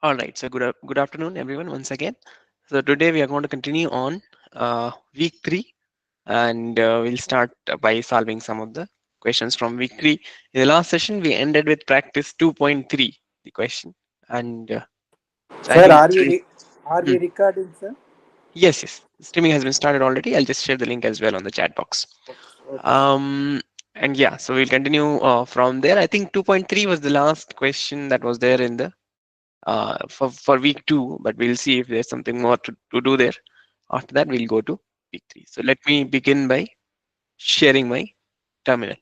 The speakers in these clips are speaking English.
All right, so good afternoon, everyone, once again. So today we are going to continue on week three, and we'll start by solving some of the questions from week three. In the last session, we ended with practice 2.3, the question, and so I Sir, think are hmm, we recording, sir? yes, streaming has been started already. I'll just share the link as well on the chat box. Okay, sir. Um, and yeah, so we'll continue from there. I think 2.3 was the last question that was there in the for week two, but we'll see if there's something more to do there. After that, we'll go to week three. So let me begin by sharing my terminal.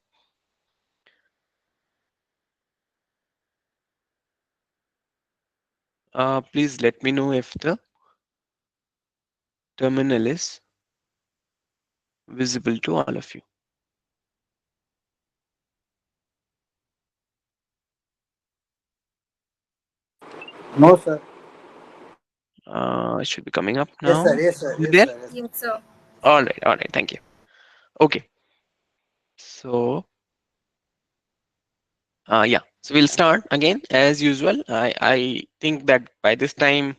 Please let me know if the terminal is visible to all of you. No, sir. It should be coming up Yes, sir. now. Yes, sir. You Yes, there? sir. Yes, sir. Yes, sir. All right. Thank you. Okay. So yeah. So we'll start again as usual. I think that by this time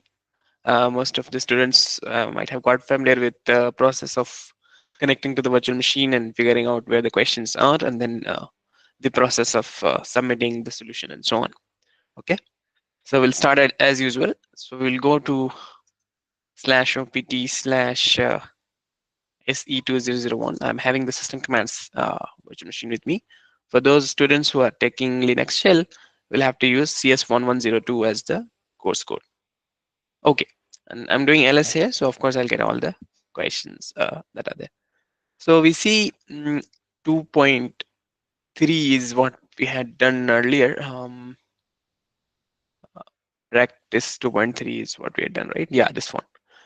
most of the students might have got familiar with the process of connecting to the virtual machine and figuring out where the questions are, and then the process of submitting the solution and so on. Okay, so we'll start as usual. So we'll go to /opt/se2001. I'm having the system commands virtual machine with me. For those students who are taking Linux shell, we'll have to use CS1102 as the course code. Okay, and I'm doing ls here, so of course I'll get all the questions that are there. So we see 2.3 is what we had done earlier. Practice 2.3 is what we had done, right? Yeah, this one.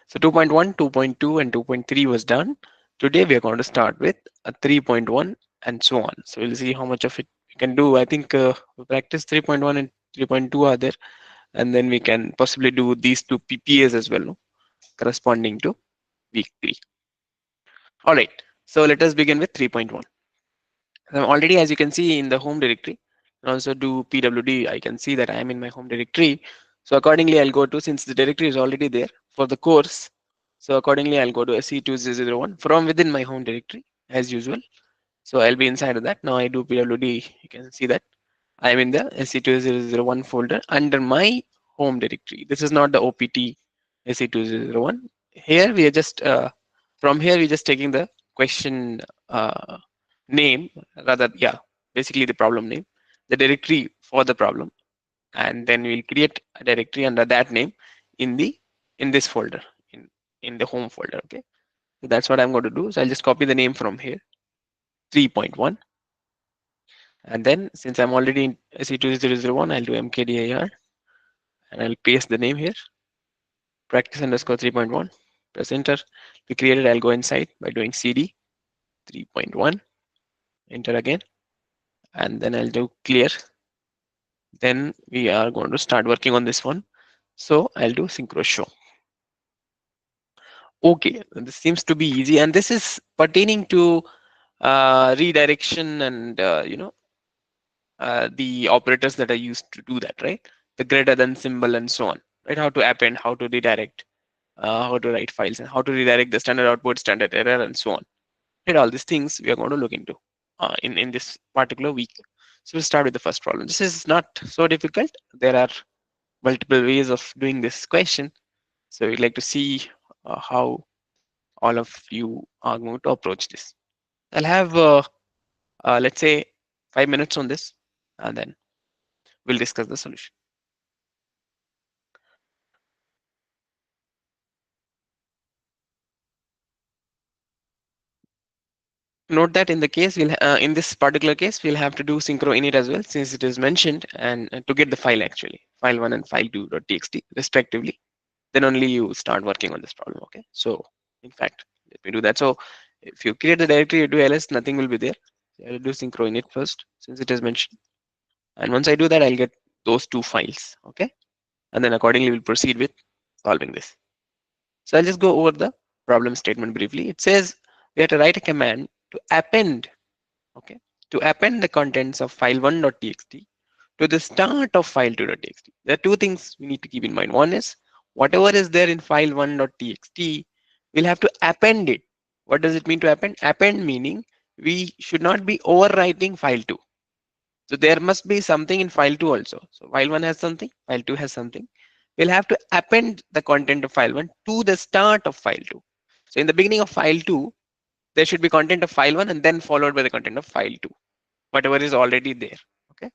So 2.1, 2.2, and 2.3 was done. Today we are going to start with a 3.1 and so on. So we'll see how much of it we can do. I think we practice 3.1 and 3.2 are there, and then we can possibly do these two PPAs as well, no? Corresponding to week three. All right. So let us begin with 3.1. Already, as you can see in the home directory, and also do pwd, I can see that I am in my home directory. So accordingly, I'll go to, since the directory is already there for the course, so accordingly, I'll go to SE2001 from within my home directory as usual. So I'll be inside of that. Now I do pwd, you can see that I am in the SE2001 folder under my home directory. This is not the OPT SE2001. Here we are just, from here we're just taking the question name, rather, yeah, basically the problem name, the directory for the problem, and then we'll create a directory under that name in the in this folder, in the home folder. Okay, so that's what I'm going to do. So I'll just copy the name from here, 3.1, and then since I'm already in SE2001, I'll do mkdir and I'll paste the name here, practice underscore 3.1, press enter. To create it, I'll go inside by doing cd 3.1, enter again, and then I'll do clear. Then we are going to start working on this one. So I'll do synchro show. Okay, this seems to be easy, and this is pertaining to redirection and the operators that are used to do that, right? The greater than symbol and so on, right? How to append, how to redirect, how to write files, and how to redirect the standard output, standard error, and so on. Right, all these things we are going to look into in this particular week. So we'll start with the first problem. This is not so difficult. There are multiple ways of doing this question. So we'd like to see how all of you are going to approach this. I'll have, let's say, 5 minutes on this, and then we'll discuss the solution. Note that in the case, in this particular case, we'll have to do synchro init as well, since it is mentioned, and to get the file actually, file1 and file2.txt respectively. Then only you start working on this problem. Okay, so in fact, let me do that. So if you create the directory, you do ls, nothing will be there. So I'll do synchro init first, since it is mentioned, and once I do that, I'll get those two files. Okay, and then accordingly we'll proceed with solving this. So I'll just go over the problem statement briefly. It says we have to write a command to append, okay, to append the contents of file1.txt to the start of file2.txt. There are two things we need to keep in mind. One is whatever is there in file1.txt, we'll have to append it. What does it mean to append? Append meaning we should not be overwriting file2. So there must be something in file2 also. So file1 has something, file2 has something. We'll have to append the content of file1 to the start of file2. So in the beginning of file2, there should be content of file1 and then followed by the content of file2, whatever is already there. Okay,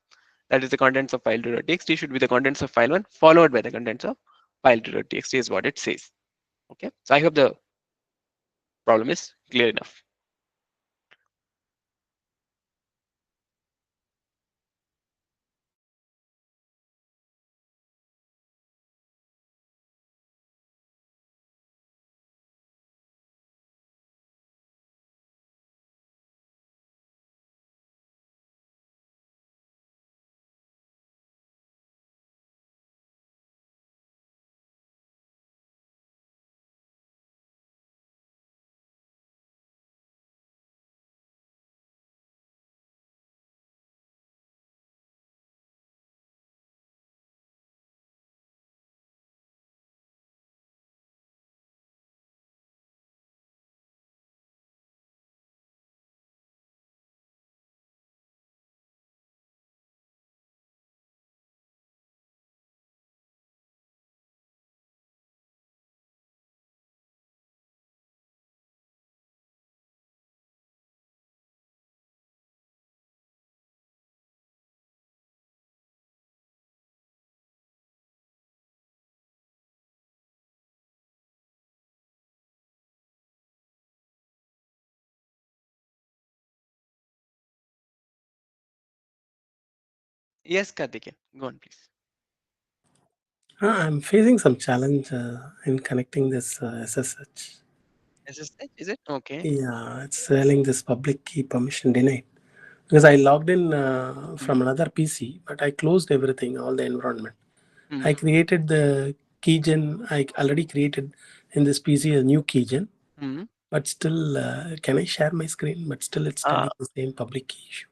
that is the contents of file2.txt should be the contents of file1 followed by the contents of file2.txt is what it says. Okay, so I hope the problem is clear enough. Yes, Karthikeyan, go on please. I'm facing some challenge in connecting this SSH. SSH, is it? Okay. Yeah, it's telling this public key permission denied because I logged in Hmm. from another PC, but I closed everything, all the environment. Hmm. I created the keygen. I already created in this PC a new keygen, Hmm. but still, can I share my screen? But still, it's Uh, telling the same public key issue.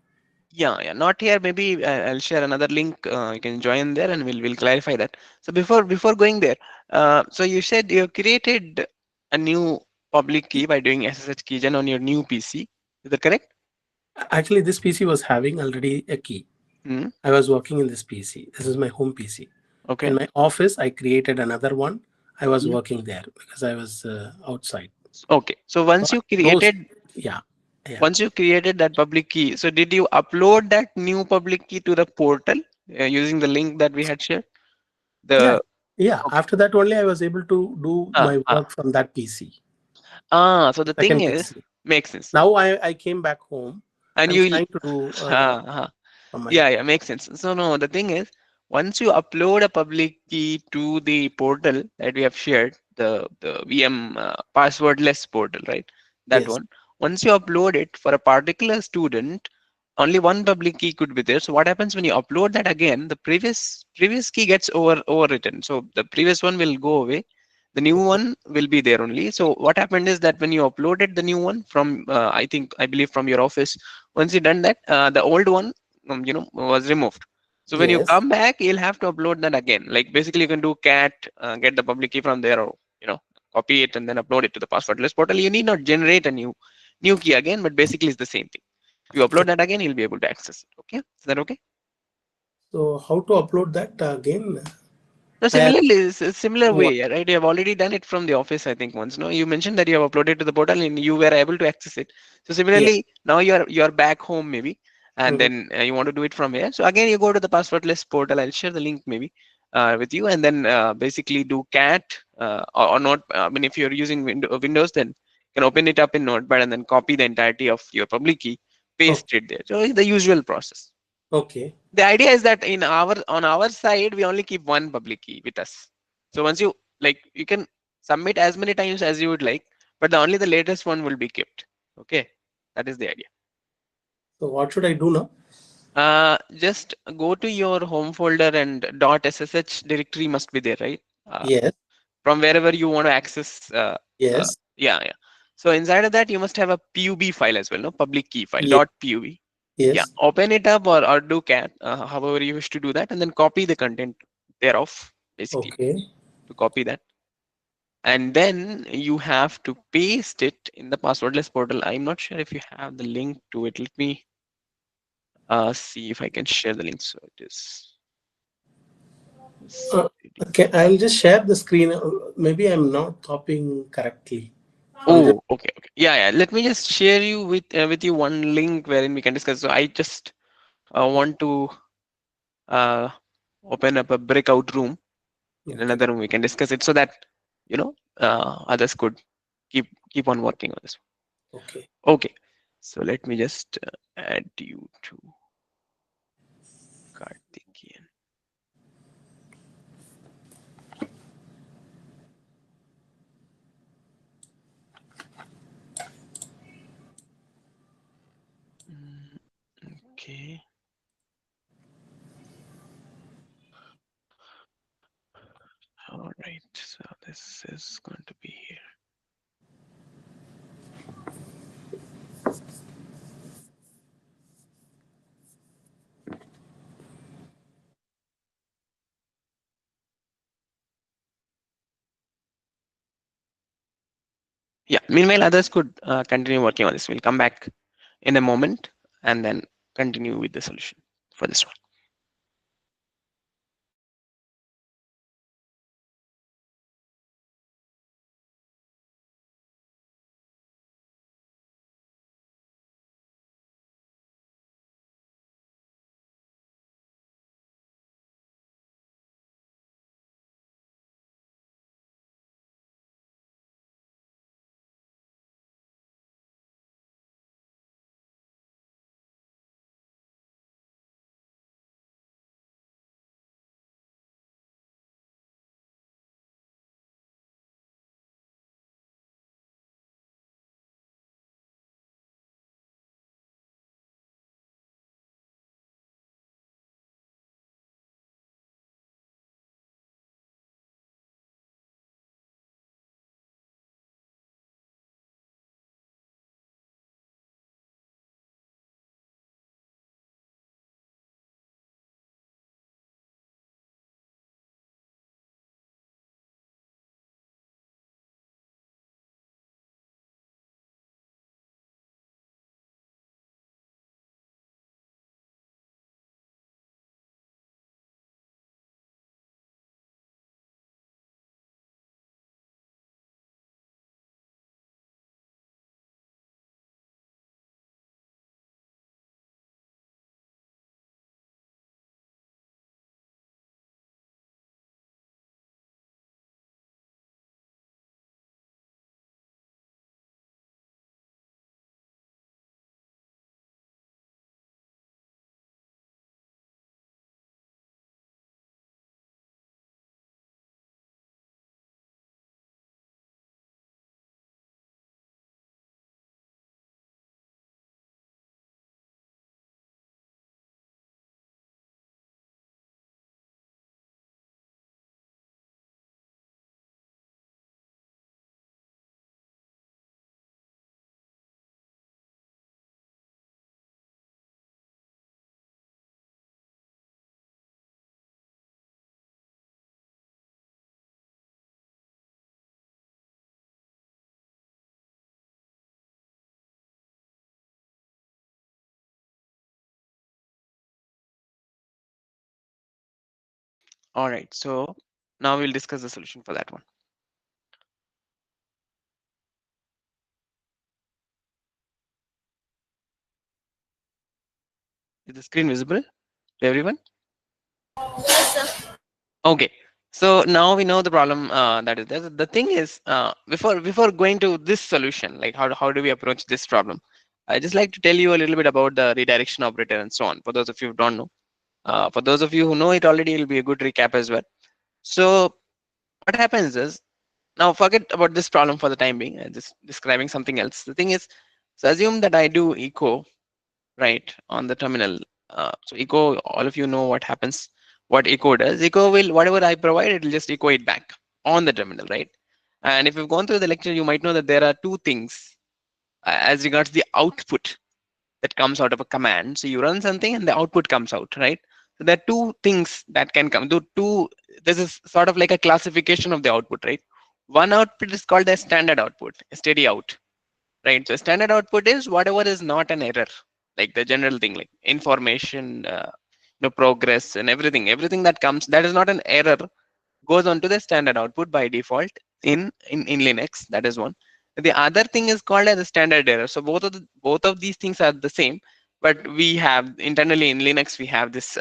yeah, not here. Maybe I'll share another link. You can join there, and we'll clarify that. So before going there, so you said you created a new public key by doing SSH keygen on your new PC. Is that correct? Actually, this PC was having already a key. Hmm. I was working in this PC. This is my home PC. In Okay. my office, I created another one. I was Hmm. working there because I was outside. Okay. So So I closed. Yeah, yeah, once you created that public key, so did you upload that new public key to the portal using the link that we had shared? yeah, The yeah. okay. After that, only I was able to do Ah, my ah, work from that PC, So the thing second is, PC. makes sense. Now I came back home. And I'm you, trying to do ah, ah. from my. Yeah, makes sense. So no, the thing is, once you upload a public key to the portal that we have shared, the VM passwordless portal, right? That Yes. one. Once you upload it for a particular student, only one public key could be there. So what happens when you upload that again? The previous key gets overwritten. So the previous one will go away. The new Okay. one will be there only. So what happened is that when you uploaded the new one from, I believe from your office, once you done that, the old one was removed. So when you Yes. come back, you'll have to upload that again. Like basically you can do cat, get the public key from there, or copy it and then upload it to the passwordless portal. You need not generate a new key again, but basically it's the same thing. If you upload Okay. that again, you'll be able to access it. Okay, is that okay? So how to upload that again? No, I have similarly, it's a similar what? way, yeah, right? You have already done it from the office, I think once. No, you mentioned that you have uploaded to the portal and you were able to access it. So Yeah. similarly, now you're back home maybe, and Mhm. then you want to do it from here. So again, you go to the passwordless portal. I'll share the link maybe with you, and then basically do cat or not. I mean, if you're using Windows, then you can open it up in Notepad and then copy the entirety of your public key, Oh, paste it there. So it's the usual process. okay. The idea is that on our side we only keep one public key with us. So once you like, you can submit as many times as you would like, but only the latest one will be kept. Okay, that is the idea. So what should I do now? Just go to your home folder and .ssh directory must be there, right? Yes. From wherever you want to access. Uh, Yes. yeah. So inside of that you must have a pub file as well, no, public key file Yes. .pub. Yeah, Yes. open it up or do cat, however you wish to do that, and then copy the content thereof, basically, Okay. to copy that. And then you have to paste it in the passwordless portal. I'm not sure if you have the link to it. Let me see if I can share the link. So it is Uh, city. okay, I'll just share the screen. Maybe I'm not copying correctly. I'm just Oh, okay, okay. Yeah, yeah. Let me just share you with you one link wherein we can discuss. So I just want to uh, open up a breakout room. In okay. another room, we can discuss it so that others could keep on working on this. Okay. Okay. So let me just add you to Karthikeyan. Mm, okay. All right. So this is going to be here. Yeah. Meanwhile, others could continue working on this. We'll come back in a moment and then continue with the solution for this one. All right. So now we'll discuss the solution for that one. Is the screen visible to everyone? Okay. So now we know the problem that is there. The thing is, before going to this solution, like how do we approach this problem? I just like to tell you a little bit about the redirection operator and so on. For those of you who don't know, for those of you who know it already, it'll be a good recap as well. So what happens is, now forget about this problem for the time being. Just describing something else. The thing is, so assume that I do echo right on the terminal. So echo, all of you know what happens. What echo does? Echo will, whatever I provide, it will just echo it back on the terminal, right? And if you've gone through the lecture, you might know that there are two things as regards the output. that comes out of a command. So you run something and the output comes out, right? So there are two things that can come. This is sort of like a classification of the output, right? One output is called a standard output, a steady out, right? So standard output is whatever is not an error, like the general thing, like information, progress and everything that comes that is not an error goes on to the standard output by default in Linux. That is one. The other thing is called as a standard error. So both of these things are the same, but we have internally in Linux we have this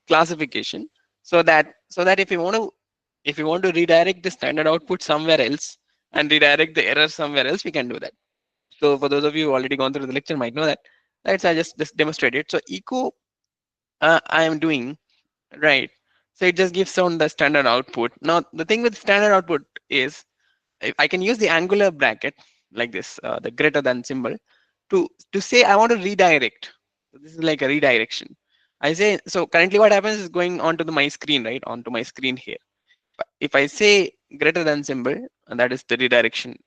classification, so that if you want to redirect the standard output somewhere else and redirect the error somewhere else, we can do that. So for those of you who already gone through the lecture might know that. Right, so I just demonstrate it. So echo I am doing. Right. So it just gives on the standard output. Now, the thing with standard output is I can use the angular bracket like this, the greater than symbol, to say I want to redirect. So this is like a redirection. I say, so currently what happens is going onto my screen, right? Onto my screen here. If I say greater than symbol, and that is the redirection.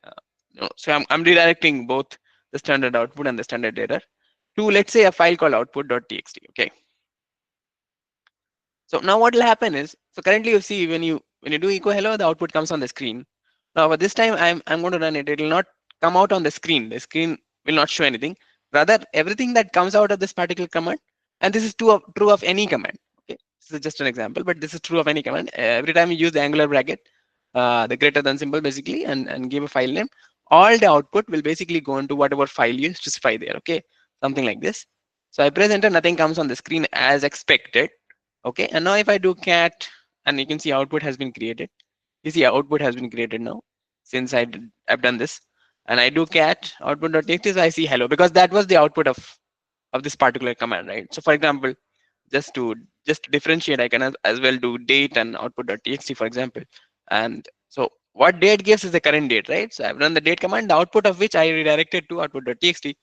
So I'm redirecting both the standard output and the standard error to, let's say, a file called output.txt. Okay. So now what will happen is, so currently you see when you do echo hello, the output comes on the screen. Now but this time I'm going to run it. It will not come out on the screen. The screen will not show anything. Rather, everything that comes out of this particular command, and this is true of any command. Okay, this is just an example, but this is true of any command. Every time you use the angular bracket, the greater than symbol basically, and give a file name, all the output will basically go into whatever file you specify there. Okay, something like this. So I press enter, nothing comes on the screen as expected. Okay, and now if I do cat, and you can see output has been created. You see output has been created now since I've done this, and I do cat output.txt, so I see hello because that was the output of this particular command, right? So for example, just to differentiate, I can as well do date and output.txt, for example. And so what date gives is the current date, right? So I've run the date command, the output of which I redirected to output.txt.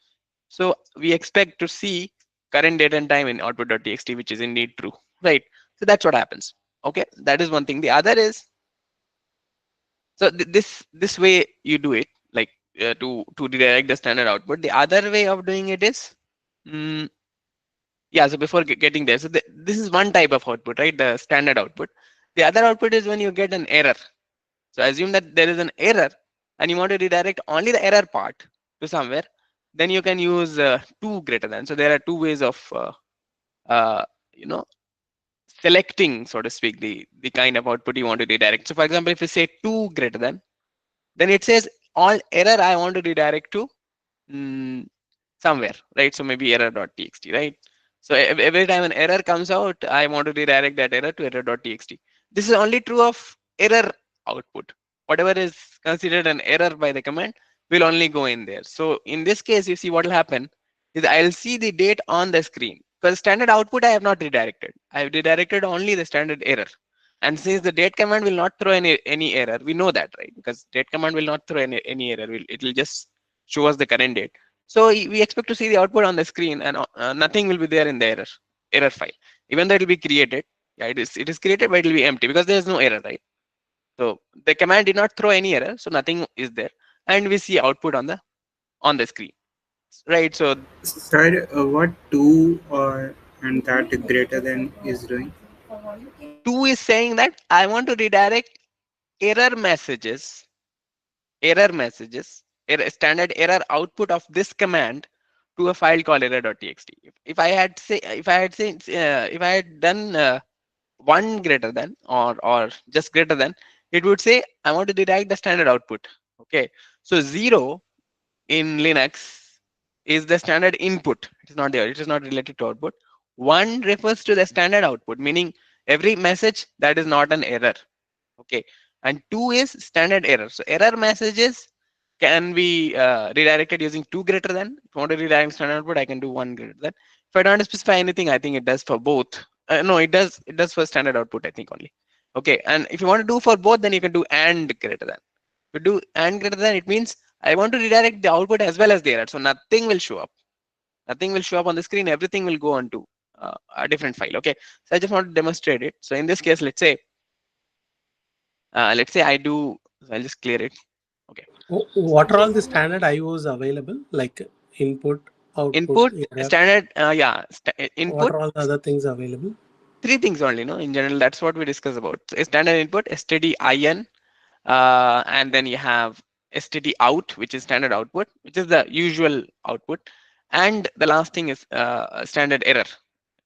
So we expect to see current date and time in output.txt, which is indeed true, right? So that's what happens. Okay, that is one thing. The other is, so this way you do it, like to redirect the standard output. The other way of doing it is, mm, yeah. So before getting there, so this is one type of output, right? The standard output. The other output is when you get an error. So assume that there is an error, and you want to redirect only the error part to somewhere. Then you can use two greater than. So there are two ways of uh, you know selecting, so to speak, the kind of output you want to redirect. So for example, if you say two greater than, then it says all error I want to redirect to mm, somewhere, right? So maybe error.txt, right? So every time an error comes out, I want to redirect that error to error.txt. This is only true of error output. Whatever is considered an error by the command will only go in there. So in this case, you see what will happen is I'll see the date on the screen, because standard output I have not redirected. I have redirected only the standard error. And since the date command will not throw any error, we know that, right? Because date command will not throw any error. It will just show us the current date. So we expect to see the output on the screen, and nothing will be there in the error file. Even though it will be created, yeah, it is created, but it will be empty because there is no error, right? So the command did not throw any error, so nothing is there, and we see output on the screen, right? So Sir, what two or and that greater than is doing? two is saying that I want to redirect error messages, error messages, standard error output of this command to a file called error.txt. If I had done one greater than, or just greater than, it would say I want to redirect the standard output. Okay, so 0 in Linux is the standard input. It is not there. It is not related to output. 1 refers to the standard output, meaning every message that is not an error. Okay, and 2 is standard error. So error messages can be redirected using 2 greater than. If I want to redirect standard output, I can do 1 greater than. If I don't want to specify anything, I think it does for both. No, it does for standard output, I think, only. Okay, and if you want to do for both, then you can do and greater than. To do and greater than, it means I want to redirect the output as well as the error. So nothing will show up. Nothing will show up on the screen. Everything will go onto a different file. Okay, so I just want to demonstrate it. So in this case, let's say I do. So I'll just clear it. Okay. What are all the standard IOs available, like input? output, Input, error. standard, What input. are all the other things available? Three things only, no? In general, that's what we discuss about. So standard input, stdin, and then you have std out, which is standard output, which is the usual output, and the last thing is standard error.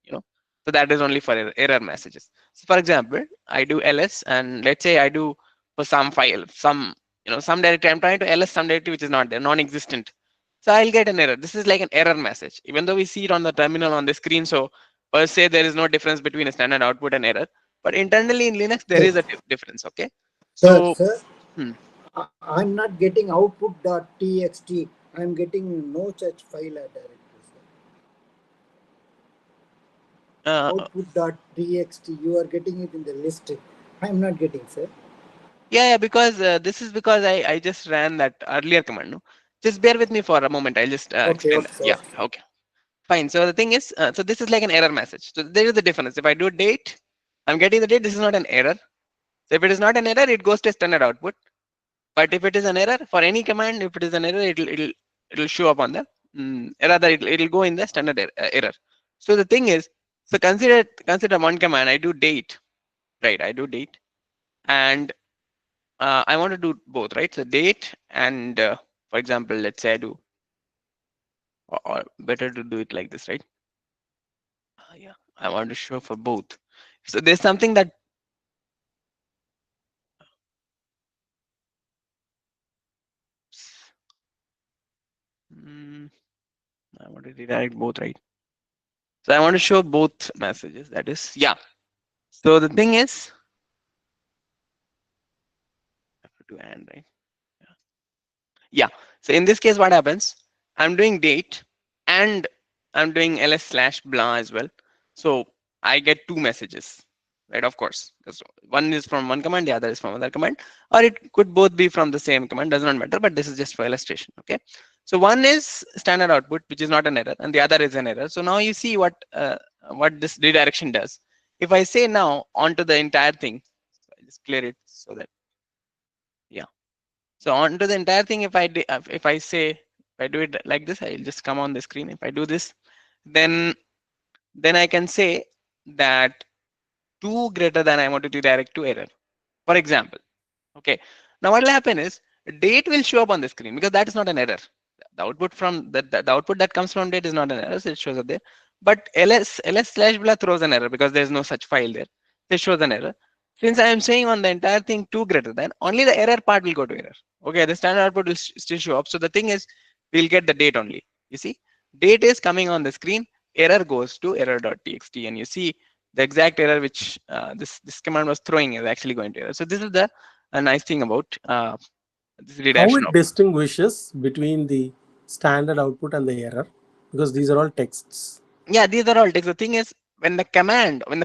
You know, so that is only for error messages. So for example, I do ls, and let's say I do for some file, some, some directory. I'm trying to ls some directory which is not there, non-existent. So I'll get an error. This is like an error message, even though we see it on the terminal on the screen. So per se there is no difference between a standard output and error, but internally in Linux there Sir, is a difference. Okay. sir, So sir, hmm, I'm not getting output.txt. I'm getting no such file at directory, sir. uh, Output.txt, you are getting it in the list. I'm not getting, sir. yeah, because this is because I just ran that earlier command. No, just bear with me for a moment. I'll just Okay, explain okay, that. sir. Yeah. Okay. Okay. Fine. So the thing is, so this is like an error message. So there is the difference. If I do date, I'm getting the date. This is not an error. So if it is not an error, it goes to standard output. But if it is an error for any command, if it is an error, it'll show up on the rather it'll go in the standard error. So the thing is, so consider one command. I do date, right? I do date, and I want to do both, right? So date and for example, let's say I do, or better to do it like this, right? Yeah, I want to show for both. So there's something that mm, I want to redirect both, right? So I want to show both messages. That is, yeah. So the thing is, I have to end, right? Yeah. So in this case, what happens? I'm doing date and I'm doing ls slash blah as well. So I get two messages, right? Of course, because one is from one command, the other is from another command, or it could both be from the same command. Does not matter. But this is just for illustration. Okay. So one is standard output, which is not an error, and the other is an error. So now you see what this redirection does. If I say now onto the entire thing, so I just clear it so that, yeah. So onto the entire thing, if I say, if I do it like this, I'll just come on the screen. If I do this, then I can say that two greater than I want to redirect to error. For example, okay. Now what will happen is date will show up on the screen because that is not an error. The output from the output that comes from date is not an error, so it shows up there. But ls slash blah throws an error because there's no such file there. It shows an error. Since I am saying on the entire thing two greater than, only the error part will go to error. Okay, the standard output will still show up. So the thing is, we'll get the date only. You see, date is coming on the screen. Error goes to error.txt, and you see the exact error which this command was throwing is actually going to error. So this is the a nice thing about this How redirection it of. distinguishes between the standard output and the error? Because these are all texts. Yeah, these are all text. The thing is, when the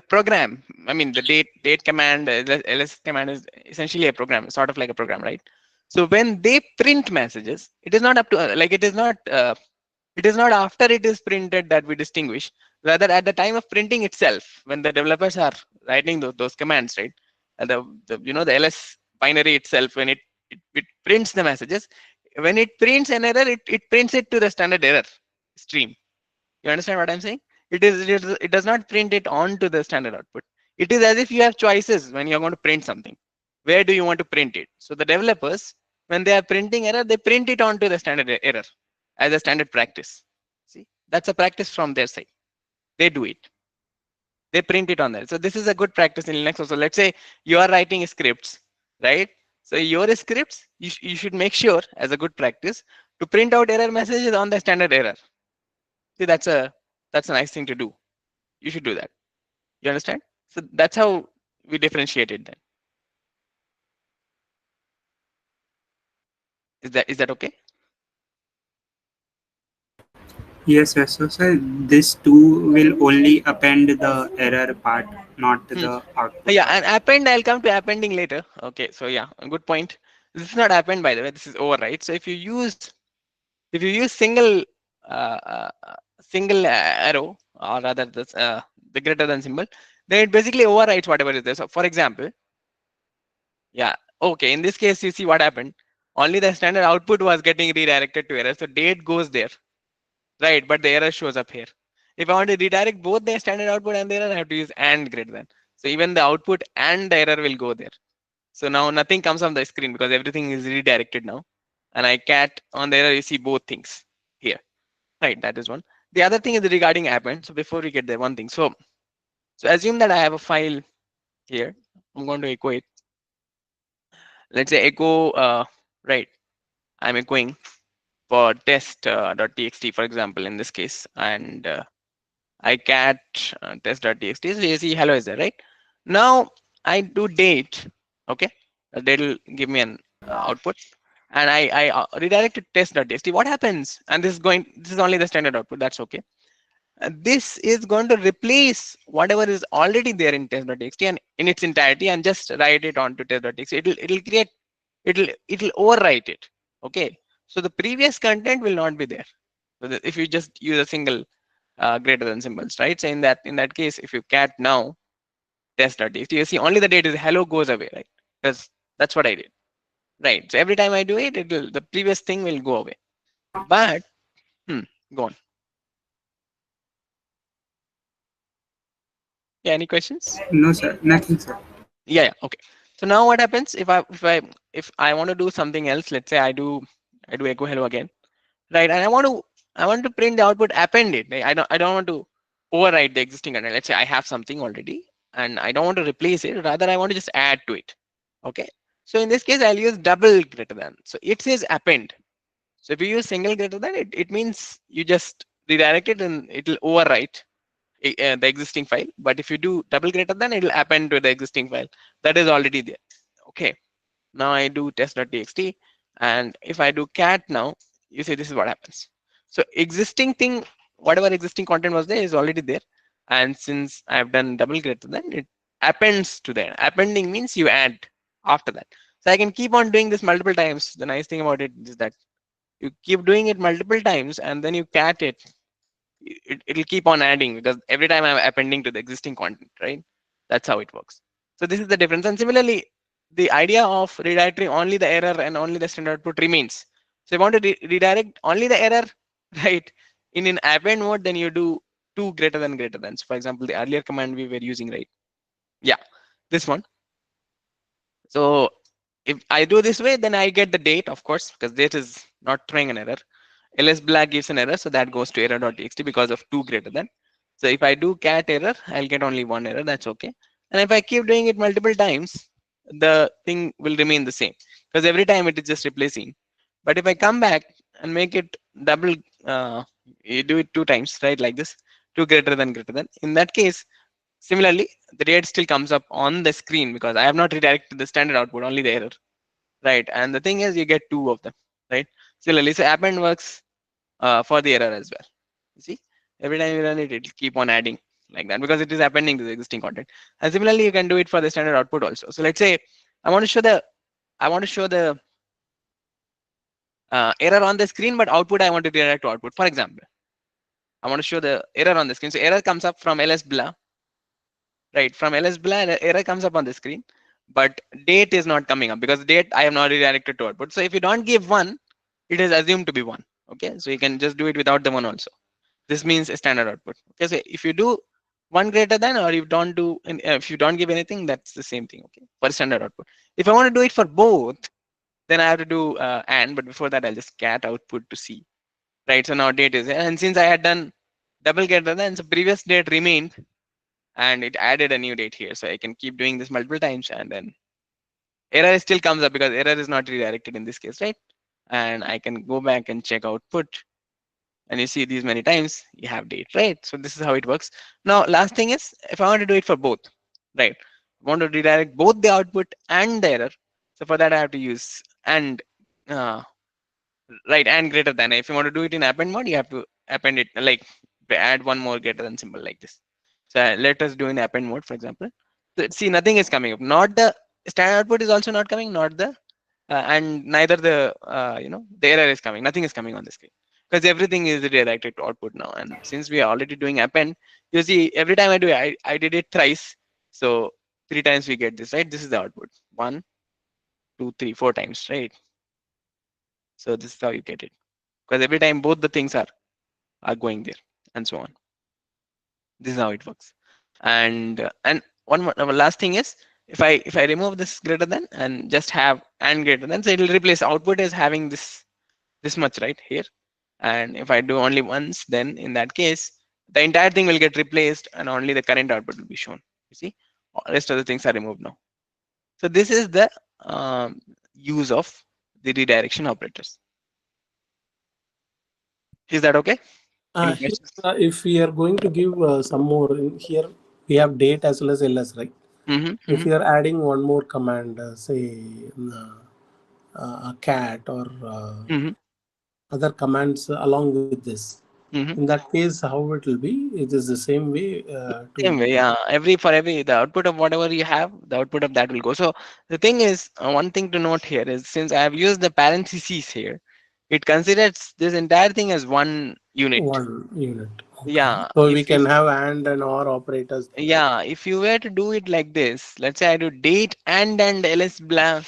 program, I mean the date command, ls command is essentially a program, sort of like a program, right? So when they print messages, it is not up to like it is not after it is printed that we distinguish. Rather, at the time of printing itself, when the developers are writing those commands, right? And the ls binary itself, when it prints the messages, when it prints an error, it prints it to the standard error stream. You understand what I'm saying? It does not print it onto the standard output. It is as if you have choices when you're going to print something. Where do you want to print it? So the developers, when they are printing error, they print it onto the standard error as a standard practice. See, that's a practice from their side. They do it. They print it on there. So this is a good practice in Linux also. Let's say you are writing scripts, right? So your scripts, you should make sure as a good practice to print out error messages on the standard error. See, that's a nice thing to do. You should do that. You understand? So that's how we differentiate it then. Is that okay? Yes, yes. So, sir, this too will only append the error part, not Hmm. the output Yeah, part. and append, I'll come to appending later. Okay, so yeah, a good point. This is not append, by the way. This is override. So if you use uh, uh, single arrow, or rather the greater than symbol, then it basically overwrites whatever is there. So for example, yeah, okay. In this case, you see what happened. Only the standard output was getting redirected to error. So date goes there. right? But the error shows up here. If I want to redirect both the standard output and the error, I have to use and greater than. So even the output and the error will go there. So now nothing comes on the screen because everything is redirected now. And I cat on the error, you see both things here, right? That is one. The other thing is regarding append. So before we get there, one thing. So assume that I have a file here. I'm going to echo it. Let's say echo, right? I'm echoing for test.txt, for example, in this case, and I cat test.txt. So you see hello is there, right? Now I do date, okay? Date will give me an output, and I redirect to test.txt. What happens? And this is only the standard output. That's okay. This is going to replace whatever is already there in test.txt and in its entirety, and just write it onto test.txt. It'll create it'll overwrite it. Okay. So the previous content will not be there. So if you just use a single greater than symbols, right? So in that case, if you cat now test.txt, you see only the date is hello goes away, right? Because that's what I did, right? So every time I do it, the previous thing will go away. But go on. Yeah, any questions? No, sir. Nothing, sir. Yeah, okay. So now what happens if I want to do something else? Let's say I do echo hello again, right? And I want to print the output appended. Right? I don't want to overwrite the existing content. Let's say I have something already and I don't want to replace it. Rather, I want to just add to it. Okay. So in this case, I'll use double greater than. So it says append. So if you use single greater than, it means you just redirect it and it'll overwrite the existing file. But if you do double greater than, it'll append to the existing file that is already there. Okay. Now I do test.txt, and if I do cat now, you see this is what happens. So existing thing, whatever existing content was there is already there. And since I've done double greater than, it appends to that. Appending means you add after that. So I can keep on doing this multiple times. The nice thing about it is that you keep doing it multiple times and then you cat it, it'll keep on adding because every time I'm appending to the existing content, right? That's how it works. So this is the difference. And similarly, the idea of redirecting only the error and only the standard output remains. So if you want to redirect only the error, right? In append mode, then you do two greater than. So for example, the earlier command we were using, right? Yeah, this one. So if I do this way, then I get the date, of course, because date is not throwing an error. ls black gives an error, so that goes to error.txt because of two greater than. So if I do cat error, I'll get only one error. That's okay. And if I keep doing it multiple times, the thing will remain the same because every time it is just replacing. But if I come back and make it double, you do it two times, right? Like this, two greater than greater than. In that case, similarly, the date still comes up on the screen because I have not redirected the standard output, only the error, right? And the thing is, you get two of them, right? Similarly, so append works for the error as well. You see, every time you run it, it'll keep on adding like that because it is appending to the existing content. And similarly, you can do it for the standard output also. So let's say I want to show the error on the screen, but output I want to redirect to output. For example, I want to show the error on the screen. So error comes up from ls blah, right? From ls blah, error comes up on the screen, but date is not coming up because date I have not redirected to output. So if you don't give one, it is assumed to be one. Okay, so you can just do it without the one also. This means a standard output. Okay, so if you do one greater than, or you don't do, if you don't give anything, that's the same thing. Okay, for standard output. If I want to do it for both, then I have to do and. But before that, I'll just cat output to see. Right. So now date is here, and since I had done double greater than, so previous date remained, and it added a new date here. So I can keep doing this multiple times, and then error still comes up because error is not redirected in this case, right? And I can go back and check output, and you see these many times you have date, right? So this is how it works. Now last thing is, if I want to do it for both, right? I want to redirect both the output and the error. So for that I have to use and, uh, right, and greater than. If you want to do it in append mode, you have to append it, like add one more greater than symbol like this. So let us do in append mode, for example. So see, nothing is coming up, not the standard output is also not coming, not the and neither the the error is coming, nothing is coming on the screen because everything is redirected to output now. And since we are already doing append, you see every time I do it, I did it thrice, so three times we get this, right? This is the output, one, two, three, four times, right? So this is how you get it because every time both the things are are going there, and so on. This is how it works. And one last thing is, if I remove this greater than and just have and greater than, so it will replace output as having this much right here. And if I do only once, then in that case, the entire thing will get replaced and only the current output will be shown. You see, all rest of the things are removed now. So this is the use of the redirection operators. Is that okay? Any Here, questions? if we are going to give some more in here, we have date as well as ls, right? Mm-hmm, If mm-hmm, we are adding one more command, say a cat or mm-hmm, other commands along with this, in mm-hmm. that case, how it will be? It is the same way Same way, to yeah. Every the output of whatever you have, the output of that will go. So the thing is, one thing to note here is, since I have used the parentheses here, it considers this entire thing as one unit. one unit. Okay. Yeah, So we can have and or operators there. if you were to do it like this, let's say I do date and ls blah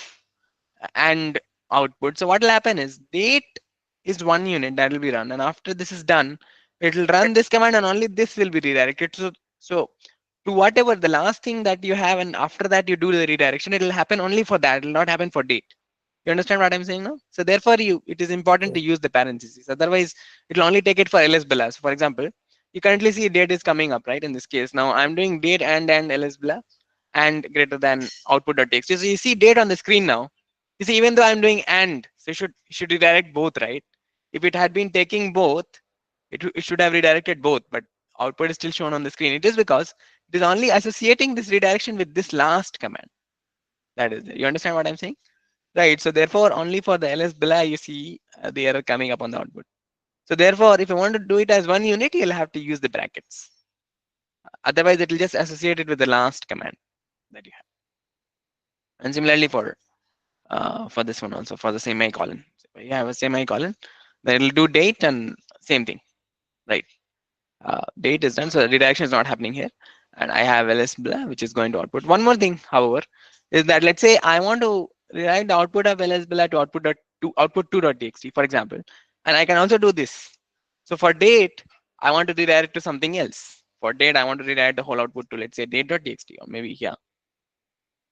and output. So what will happen is, date is one unit that will be run, and after this is done, it will run this command, and only this will be redirected. So to whatever the last thing that you have, and after that you do the redirection, it will happen only for that. It will not happen for date. You understand what I'm saying now? So therefore, it is important to use the parentheses. Otherwise, it will only take it for ls blah. So for example, you currently see date is coming up, right? In this case, now I'm doing date and ls blah and greater than output.txt. So you see date on the screen now. You see, even though I'm doing and, so you should redirect both, right? If it had been taking both, it should have redirected both, but output is still shown on the screen. It is because it is only associating this redirection with this last command. That is, you understand what I'm saying? Right. So therefore, only for the ls below you see the error coming up on the output. So therefore, if you want to do it as one unit, you'll have to use the brackets. Otherwise, it will just associate it with the last command that you have. And similarly for this one also, for the semicolon. So you have a semicolon, then it'll do date and same thing, right? Date is done, so the redirection is not happening here. And I have ls blah, which is going to output. One more thing, however, is that let's say I want to rewrite the output of ls blah to output 2.txt, for example, and I can also do this. So for date, I want to redirect to something else. For date, I want to rewrite the whole output to, let's say, date.txt, or maybe here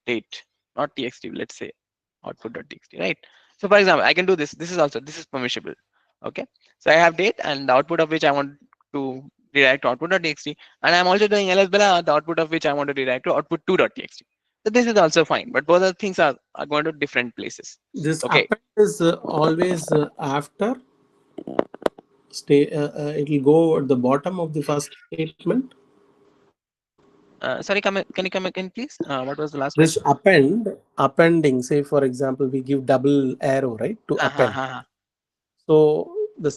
date, not txt, let's say output.txt, right? So for example, I can do this. This is permissible. Okay. So I have date and the output of which I want to redirect to output.txt, and I'm also doing ls blah, the output of which I want to redirect to output2.txt. So this is also fine, but both of the things are going to different places. This Okay. append is always after it will go at the bottom of the first statement. Sorry, can you come again, please? What was the last This question? appending, say for example, we give double arrow, right, to Ha, ha, append. ha, ha. So the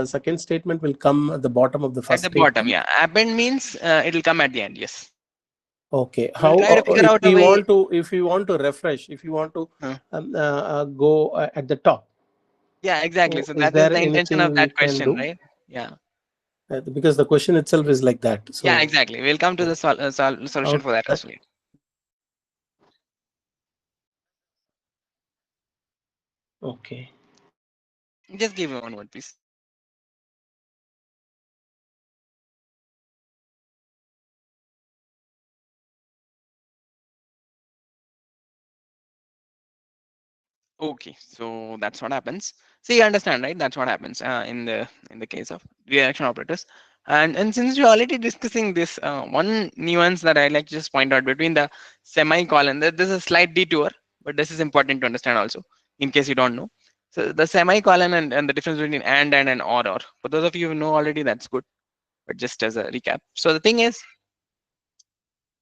second statement will come at the bottom of the At first the bottom, statement. yeah. Append means it will come at the end. Yes. Okay. We'll How try to figure if out a we way. want to refresh, if you want to Huh. go at the top, Yeah, exactly. so So is that is there the intention anything of we that can question, do? right? Yeah. Because the question itself is like that. Yeah, So exactly. We'll come to the how solution to for that do that? as well. Okay. Just give me one word, please. Okay, so that's what happens. So you understand, right? That's what happens in the case of reaction operators. And since we're already discussing this, one nuance that I like to just point out between the semicolon, there's a slight detour, but this is important to understand also, in case you don't know. So the semicolon and the difference between and or. For those of you who know already, that's good. But just as a recap. So the thing is,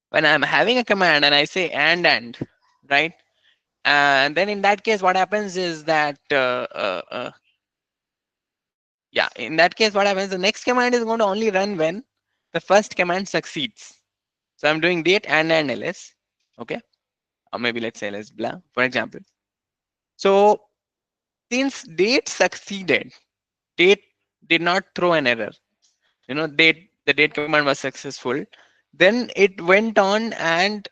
when I'm having a command and I say and, right? And then in that case, what happens is that, yeah, in that case, what happens, the next command is going to only run when the first command succeeds. So I'm doing date and ls, okay? Or maybe let's say ls blah, for example. So since date succeeded, date did not throw an error, the date command was successful, then it went on and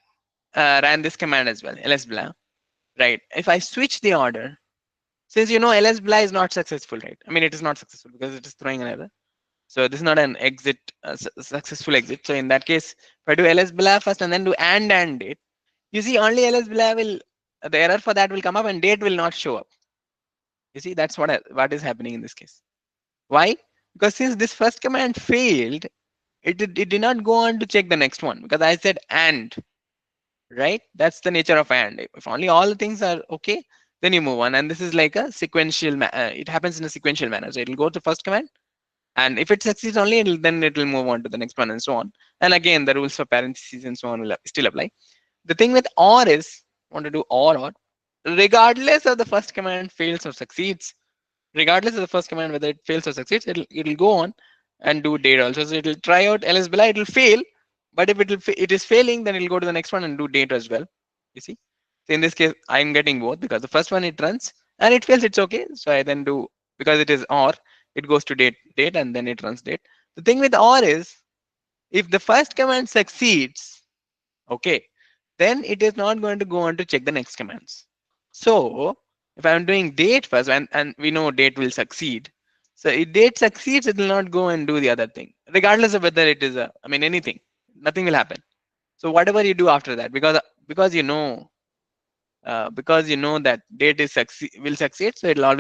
ran this command as well, ls blah, right? If I switch the order, since ls blah is not successful, right? I mean, it is not successful because it is throwing an error. So this is not an exit, successful exit. So in that case, if I do ls blah first and then do and date, you see only ls blah will, the error for that will come up and date will not show up. You see, that's what is happening in this case. Why? Because since this first command failed, it did not go on to check the next one because I said and, right? That's the nature of and. If only all the things are okay, then you move on. And this is like a sequential, it happens in a sequential manner. So it'll go to first command, and if it succeeds only, then it will move on to the next one and so on. And again, the rules for parentheses and so on will still apply. The thing with or is, want to do or, regardless of the first command fails or succeeds, regardless of the first command whether it fails or succeeds, it'll go on and do date also. So it'll try out ls blah, it'll fail, but if it is failing, then it'll go to the next one and do date as well. You see, so in this case I'm getting both because the first one it runs and it fails, it's okay. So I then do, because it is or, it goes to date and then it runs date. The thing with or is, if the first command succeeds, okay, then it is not going to go on to check the next commands. So if I'm doing date first, and we know date will succeed. So if date succeeds, it will not go and do the other thing, regardless of whether it is a, I mean, anything, nothing will happen. So whatever you do after that, because because you know that date is will succeed, so it'll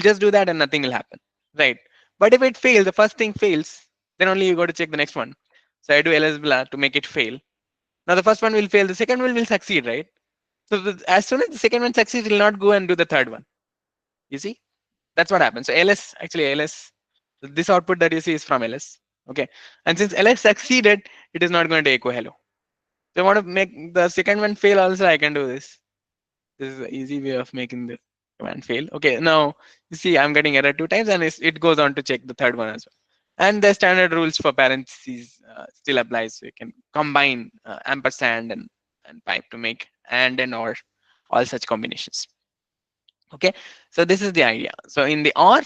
just do that and nothing will happen, right? But if it fails, the first thing fails, then only you got to check the next one. So I do ls blah to make it fail. Now the first one will fail, the second one will succeed, right? So as soon as the second one succeeds, it will not go and do the third one. You see, that's what happens. So ls, this output that you see is from ls. Okay, and since ls succeeded, it is not going to echo hello. So I want to make the second one fail also, I can do this. This is an easy way of making the command fail. Okay, now you see I'm getting error two times and it goes on to check the third one as well. And the standard rules for parentheses still applies. So you can combine ampersand and pipe to make and or, all such combinations. Okay, so this is the idea. So in the or,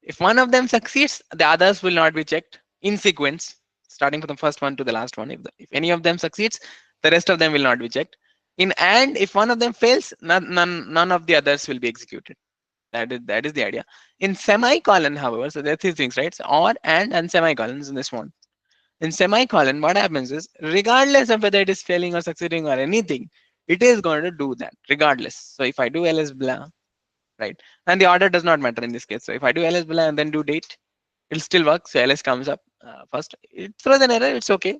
if one of them succeeds, the others will not be checked in sequence, starting from the first one to the last one. If any of them succeeds, the rest of them will not be checked. In and, if one of them fails, none of the others will be executed. That is the idea. In semicolon, however, so there are three things, right? So or, and semicolons in this one. In semicolon, what happens is, regardless of whether it is failing or succeeding or anything, it is going to do that regardless. So if I do ls blah, right, and the order does not matter in this case. So if I do ls blah and then do date, it'll still work. So ls comes up first. It throws an error. It's okay.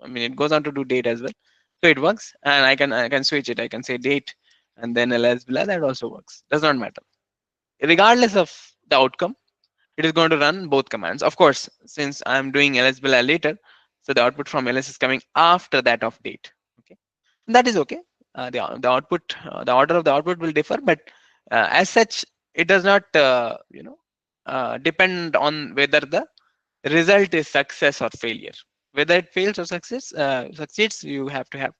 I mean, it goes on to do date as well. So it works, and I can switch it. I can say date and then ls blah. That also works. Does not matter. Regardless of the outcome, it is going to run both commands. Of course, since I'm doing ls blah later, so the output from ls is coming after that of date. Okay, and that is okay. The output, the order of the output will differ, but as such, it does not depend on whether the result is success or failure. Whether it fails or succeeds, you have to have,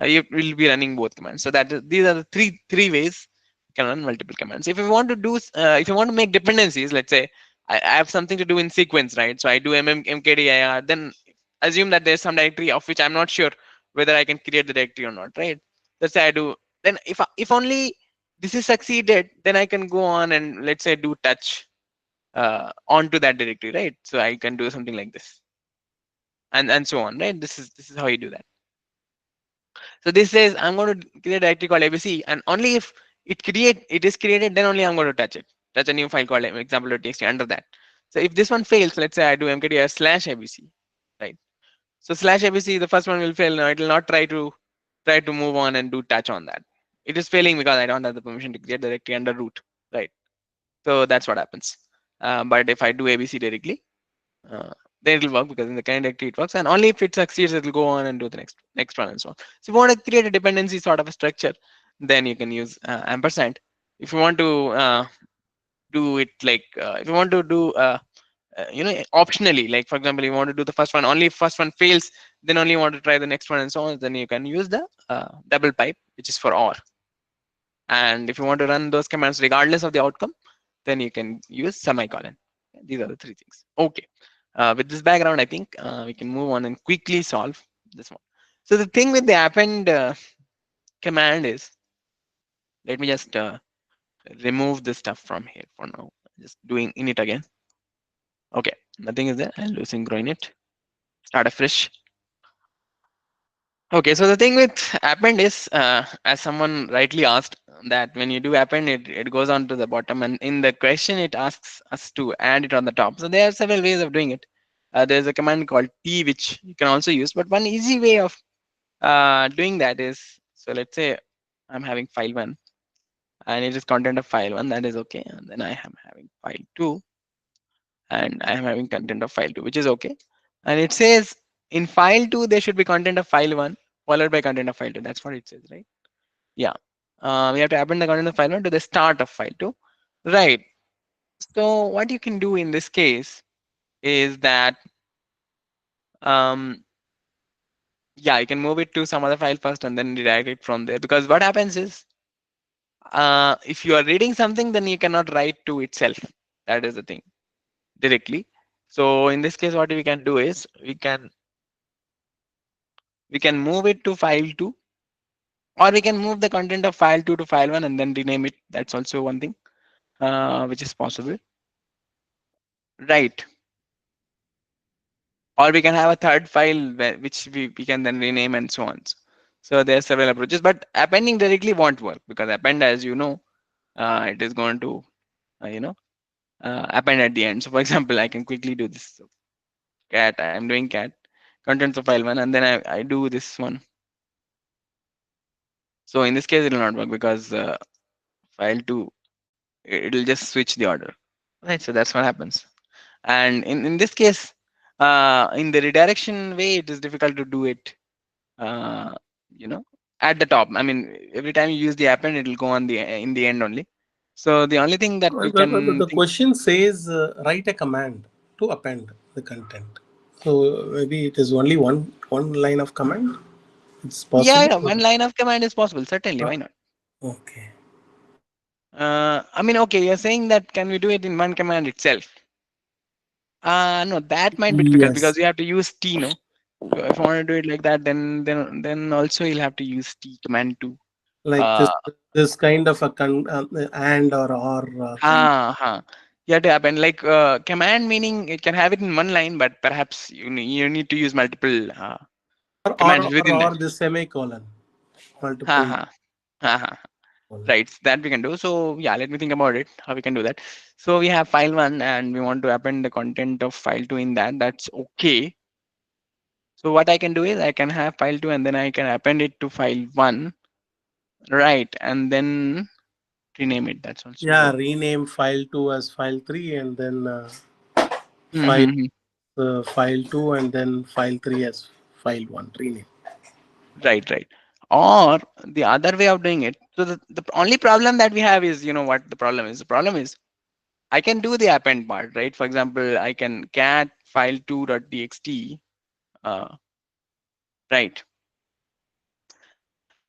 you will be running both commands. So these are the three ways you can run multiple commands. If you want to do, if you want to make dependencies, let's say I have something to do in sequence, right? So I do mkdir, then assume that there's some directory of which I'm not sure whether I can create the directory or not, right? Let's say I do. Then if only this is succeeded, then I can go on and let's say do touch onto that directory, right? So I can do something like this, and so on, right? This is how you do that. So this says I'm going to create a directory called ABC, and only if it is created, then only I'm going to touch a new file called example.txt under that. So if this one fails, let's say I do mkdir slash ABC, right? So slash ABC, the first one will fail. Now it will not try to move on and do touch on that. It is failing because I don't have the permission to create the directory under root, right? So that's what happens. But if I do ABC directly, uh, then it'll work because in the current directory it works, and only if it succeeds, it'll go on and do the next one and so on. So if you want to create a dependency sort of a structure, then you can use ampersand. If you want to do it like if you want to do optionally, like for example, you want to do the first one, only if first one fails, then only you want to try the next one and so on, then you can use the double pipe, which is for or. And if you want to run those commands regardless of the outcome, then you can use semicolon. These are the three things. Okay. With this background, I think we can move on and quickly solve this one. So the thing with the append command is, let me just remove this stuff from here for now. Just doing init again. Okay, nothing is there. I'll do synchro init. Start afresh. Okay, so the thing with append is, as someone rightly asked, that when you do append, it goes on to the bottom, and in the question, it asks us to add it on the top. So there are several ways of doing it. There's a command called T, which you can also use, but one easy way of doing that is, so let's say I'm having file one, and it is content of file one, that is okay. And then I am having file two, and I am having content of file two, which is okay. And it says in file two, there should be content of file one followed by content of file two. That's what it says, right? Yeah. We have to append the content of file one to the start of file two. Right. So what you can do in this case is that, um, yeah, you can move it to some other file first and then redirect it from there. Because what happens is, if you are reading something, then you cannot write to itself. That is the thing directly. So in this case, what we can do is we can move it to file 2, or we can move the content of file 2 to file 1 and then rename it. That's also one thing, which is possible, right? Or we can have a third file which we can then rename and so on. So there are several approaches, but appending directly won't work, because append, as you know, it is going to append at the end. So for example, I can quickly do this. So cat, I'm doing cat contents of file 1, and then I do this one. So in this case, it will not work, because file 2, it'll just switch the order, right? So that's what happens. And in this case, in the redirection way, it is difficult to do it, uh, you know at the top. I mean, every time you use the append, it will go on the in the end only. So the only thing that we can The think, question says write a command to append the content. So maybe it is only one line of command. It's yeah, possible. yeah, one line of command is possible, certainly, Uh, why not? okay. I mean, okay, you're saying that can we do it in one command itself? No, that might be difficult, because Yes. you have to use T, no? If you want to do it like that, then also you'll have to use T command too. Like Uh, this kind of a and or kind huh. You have to happen like, command, meaning it can have it in one line, but perhaps you need to use multiple commands within that. or the semicolon, Ha multiple ha ha ha. colon. Right, that we can do. So yeah, let me think about it. How we can do that. So we have file one, and we want to append the content of file two in that. That's okay. So what I can do is I can have file two, and then I can append it to file one, right? And then rename it. That's also Yeah, okay. rename file 2 as file 3 and then file Mm-hmm. file 2 and then file 3 as file 1. Rename. Right, right. Or the other way of doing it. So the only problem that we have is, what the problem is? The problem is I can do the append part, right? For example, I can cat file2.txt, right?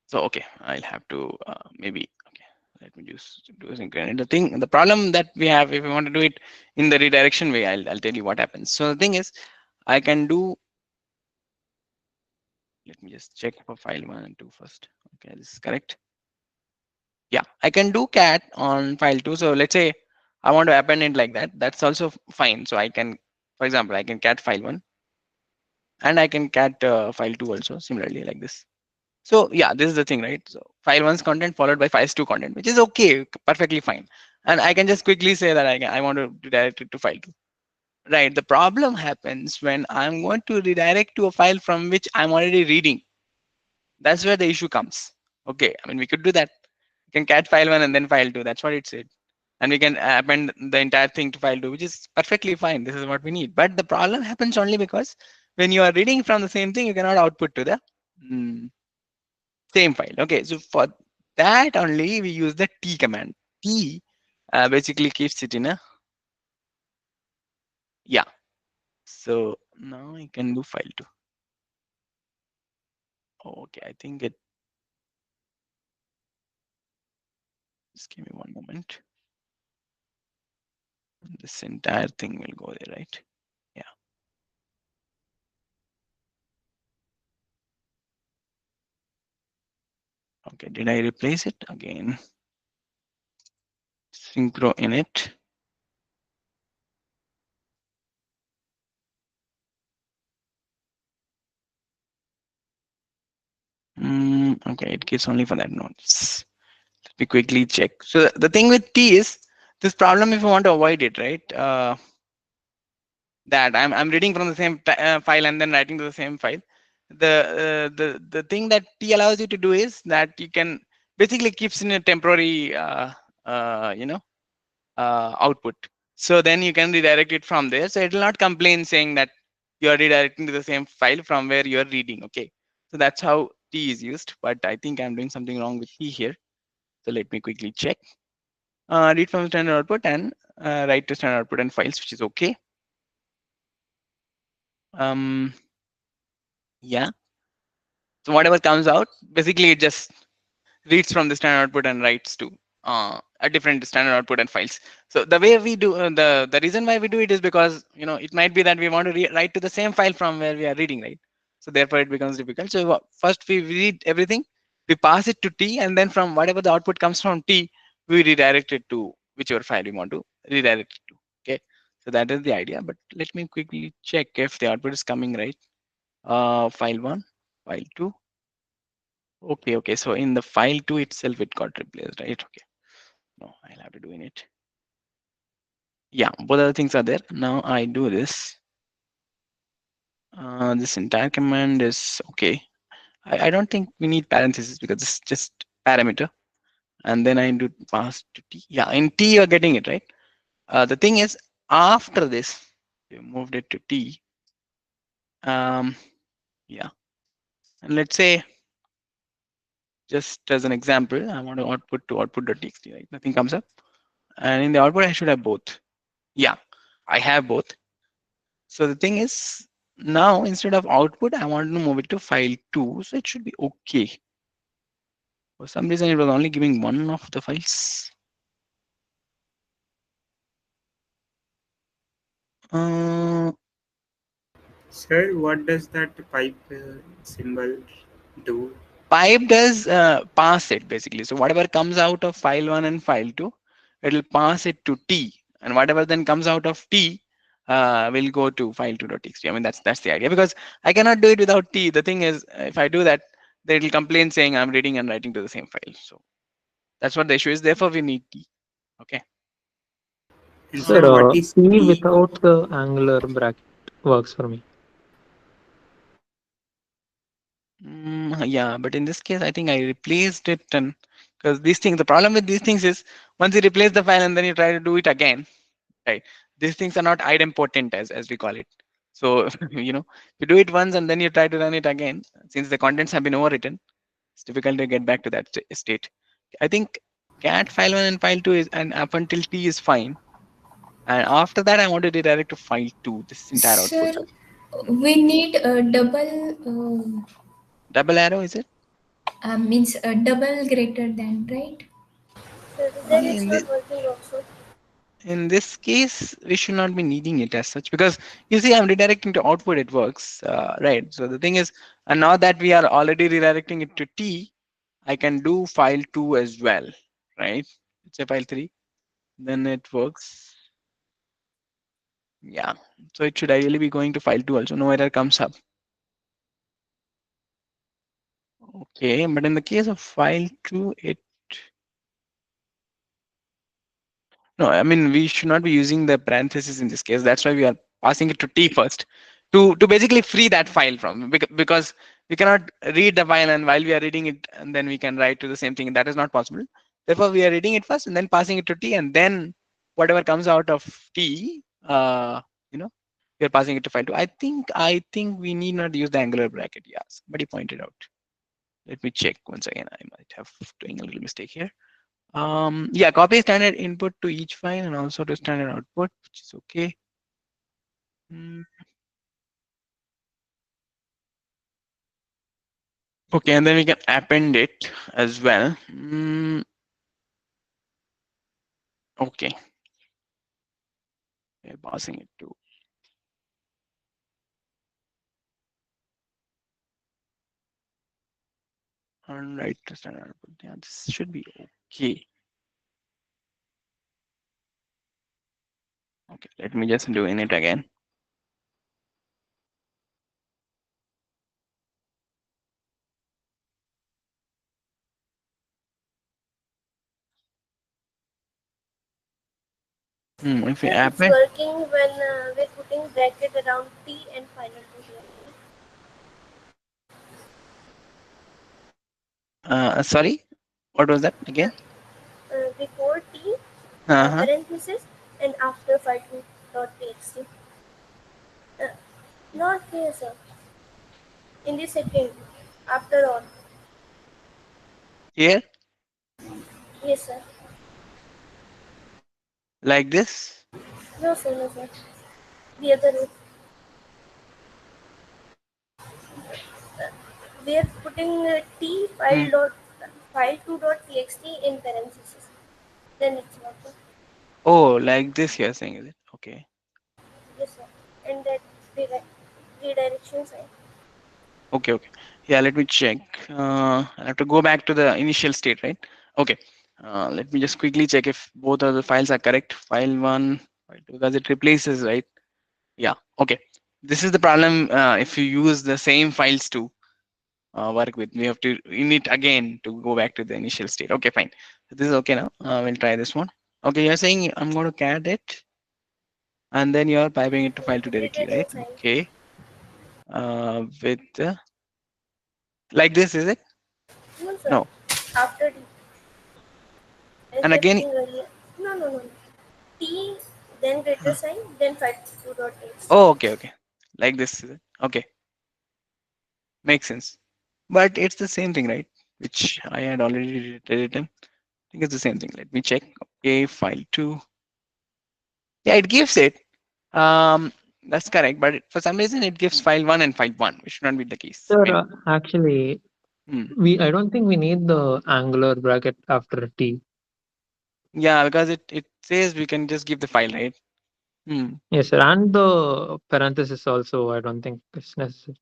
So okay, I'll have to maybe, okay. Let me just do a sync. The problem that we have, if we want to do it in the redirection way, I'll tell you what happens. So the thing is, I can do. Let me just check for file one and two first. Okay, this is correct. Yeah, I can do cat on file two. So let's say I want to append it like that. That's also fine. So I can, for example, I can cat file one, and I can cat file two also similarly like this. So yeah, this is the thing, right? So file one's content followed by files two content, which is okay, perfectly fine. And I can just quickly say that I want to redirect it to file two. Right. The problem happens when I'm going to redirect to a file from which I'm already reading. That's where the issue comes. Okay, I mean, we could do that. We can cat file one and then file two. That's what it said. And we can append the entire thing to file two, which is perfectly fine. This is what we need. But the problem happens only because when you are reading from the same thing, you cannot output to the mm, same file. Okay, so for that only we use the T command. T basically keeps it in a, yeah. So now I can do file two. Okay, I think it, just give me one moment. This entire thing will go there, right? Yeah. Okay, did I replace it again? Synchro init. Okay, it gives only for that nodes. Let me quickly check. So the thing with T is this problem if you want to avoid it, right? That I'm reading from the same file and then writing to the same file. The thing that T allows you to do is that you can basically keeps in a temporary output. So then you can redirect it from there. So it will not complain saying that you are redirecting to the same file from where you are reading. Okay. So that's how T is used. But I think I'm doing something wrong with T here. So let me quickly check. Read from standard output and write to standard output and files, which is okay. Um, yeah. So whatever comes out, basically it just reads from the standard output and writes to a different standard output and files. So the way we do the reason why we do it is because it might be that we want to write to the same file from where we are reading, right? So therefore it becomes difficult. So first we read everything, we pass it to T, and then from whatever the output comes from T, we redirect it to whichever file we want to redirect it to. Okay, so that is the idea. But let me quickly check if the output is coming right. File 1, file 2. Okay. So in the file 2 itself, it got replaced, right? Okay. No, I'll have to do in it. Yeah, both of the things are there. Now I do this. This entire command is okay. I don't think we need parentheses because it's just parameter. And then I do pass to T. Yeah, in T you're getting it, right? The thing is, after this, we moved it to T. Um, yeah. And let's say, just as an example, I want to output to output.txt, right? Nothing comes up. And in the output, I should have both. Yeah, I have both. So the thing is, now instead of output, I want to move it to file 2. So it should be okay. For some reason, it was only giving one of the files. Uh, Sir, what does that pipe symbol do? Pipe does pass it basically. So whatever comes out of file 1 and file 2, it will pass it to T. And whatever then comes out of T will go to file 2.txt. I mean, that's the idea, because I cannot do it without T. The thing is, if I do that, then it will complain saying I'm reading and writing to the same file. So that's what the issue is. Therefore, we need T. Okay. And Uh, sir, Sir, what is T T? without the angular bracket works for me. yeah, but in this case, I think I replaced it, and because these things, the problem with these things is once you replace the file and then you try to do it again, right? These things are not idempotent as we call it. So if you do it once and then you try to run it again, since the contents have been overwritten, it's difficult to get back to that state. I think cat file 1 and file 2 is, and up until T is fine. And after that, I want to redirect to file 2, this entire output. Sir, we need a double, Double arrow, is it? means a double greater than, right? Sir, Uh, then it's in not this working also. in this case, we should not be needing it as such, because you see, I'm redirecting to output, it works, right? So the thing is, and now that we are already redirecting it to T, I can do file 2 as well, right? It's a file 3, then it works. Yeah, so it should ideally be going to file 2 also, no error comes up. Okay, but in the case of file 2, it no, I mean, we should not be using the parentheses in this case. That's why we are passing it to T first to basically free that file from, because we cannot read the file and while we are reading it and then we can write to the same thing. That is not possible. Therefore, we are reading it first and then passing it to T, and then whatever comes out of T, you know, we are passing it to file 2. I think we need not use the angular bracket. Yeah, somebody pointed out. Let me check once again. I might have doing a little mistake here. Yeah, copy standard input to each file and also to standard output, which is okay. Mm, okay, and then we can append it as well. Okay, we're passing it to and write to standard output. Yeah, this should be okay. Okay, let me just do it again. If we Sir, it's append, working when we're putting bracket around T and final to here. sorry, what was that again? Before T, Uh-huh. parenthesis, and after file2 dot txt. Uh, Not here, sir. In the second, after all. Here, Yes, sir. like this. No, sir, no, sir. The other way. We are putting T Hmm. file2 dot txt in parenthesis. Then it's working. Oh, like this you're saying, is it? Okay. Yes, sir. And that redirection sign. Okay, okay. Yeah, let me check. I have to go back to the initial state, right? Okay. Let me just quickly check if both of the files are correct. File one, file two, because it replaces, right? Yeah. Okay. This is the problem if you use the same files to work with. We have to init again to go back to the initial state. Okay, fine. So this is okay now. We'll try this one. Okay, you're saying I'm going to cat it and then you're piping it to file two directly, right? Redirection sign. Okay. With like this, is it? No, sir. No. After D. As And we are again, putting earlier. No, no, no. T, then greater uh, sign, then file2 dot txt. oh, okay, okay. Like this, is it? Okay, makes sense. But it's the same thing, right? Which I had already written. I think it's the same thing. Let me check. Okay, file two. Yeah, it gives it. Um, that's correct. But for some reason, it gives file one and file one, which should not be the case. Sir, Fine. actually, Hmm. I don't think we need the angular bracket after T. Yeah, because it says we can just give the file, right? Hmm. Yes, sir. And the parenthesis also, I don't think it's necessary.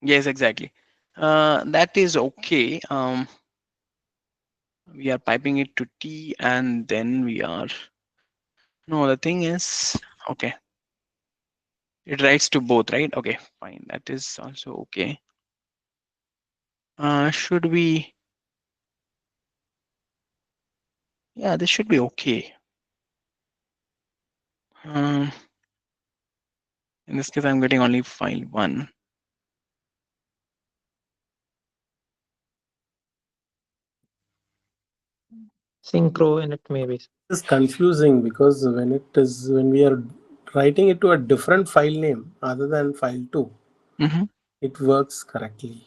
Yes, exactly. That is okay. We are piping it to T and then we are. No, the thing is, okay. It writes to both, right? Okay, fine. That is also okay. Should we? Yeah, this should be okay. Um, in this case, I'm getting only file one. Synchro in it maybe. This is confusing because when we are writing it to a different file name other than file2, Mm-hmm. it works correctly.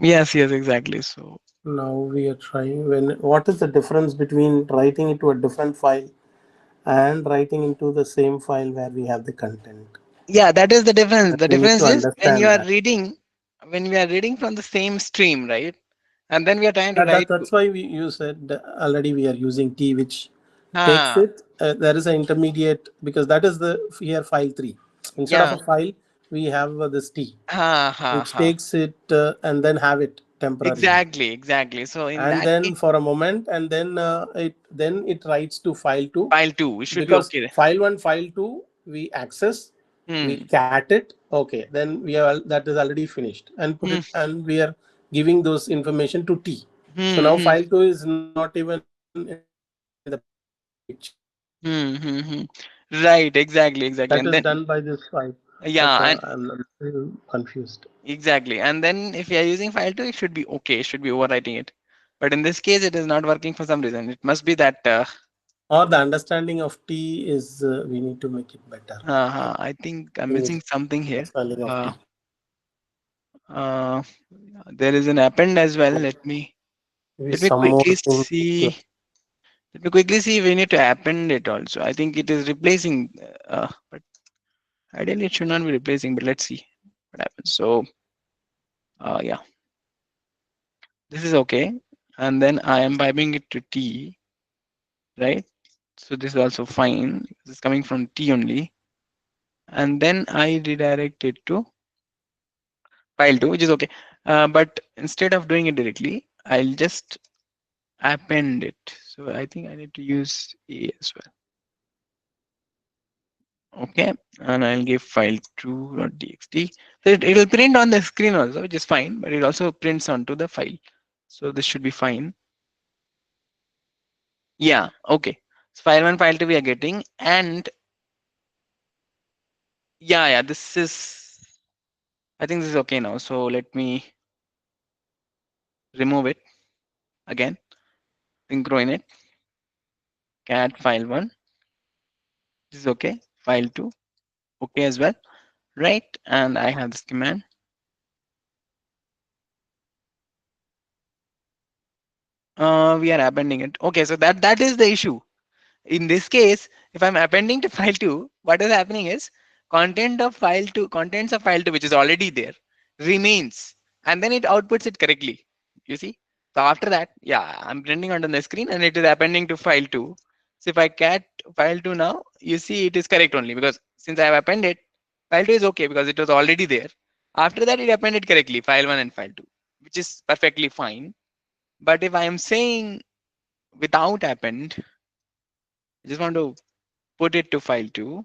Yes, yes, exactly. So Now we are trying when what is the difference between writing it to a different file and writing into the same file where we have the content? yeah, that is the difference. And The we need difference to is understand that. when we are reading from the same stream, right? And then we are trying to Yeah, write. that's why you said already we are using T, which takes Ah, it. There is an intermediate because that is the here file 3. Instead of yeah. a file, we have this T, Ha ha which ha. takes it and then have it temporarily, Exactly, exactly. So in and that case, then for a moment, and then it writes to file 2 file two, we should be because okay. file 1, file 2 we access, we Hmm. cat it. Okay, then we are that is already finished and put Hmm. it, and we are giving those information to T. So Hmm. now Hmm. file 2 is not even in the picture. Hmm. Hmm. Hmm. Right. Exactly. Exactly. That And is then done by this file. yeah, That's and I'm still confused. exactly. And then if you are using file two, it should be okay. It should be overwriting it. But in this case, it is not working for some reason. It must be that. Or the understanding of T is we need to make it better. I think I'm Is missing something here. understanding of Uh, T. uh, there is an append as well. Maybe Let me some more quickly things. see. Let me quickly see if we need to append it also. I think it is replacing, but ideally it should not be replacing. But let's see what happens. So, yeah, this is okay. And then I am piping it to T, right? So this is also fine. This is coming from T only. And then I redirect it to file 2, which is okay. But instead of doing it directly, I'll just append it. So I think I need to use A as well. Okay, and I'll give file2.txt. So it'll print on the screen also, which is fine, but it also prints onto the file. So this should be fine. Yeah, okay. So file 1, file 2 we are getting, and yeah, this is, I think this is okay now. So let me remove it again, synchro in it, cat file 1, this is okay, file 2, okay as well, right? And I have this command. We are appending it. Okay, so that is the issue. In this case, if I'm appending to file 2, what is happening is contents of file 2, which is already there, remains, and then it outputs it correctly. You see? So after that, yeah, I'm printing onto the screen and it is appending to file 2. So if I cat file 2 now, you see it is correct only because since I have appended, file 2 is okay because it was already there. After that, it appended correctly, file 1 and file 2, which is perfectly fine. But if I am saying without append, I just want to put it to file 2,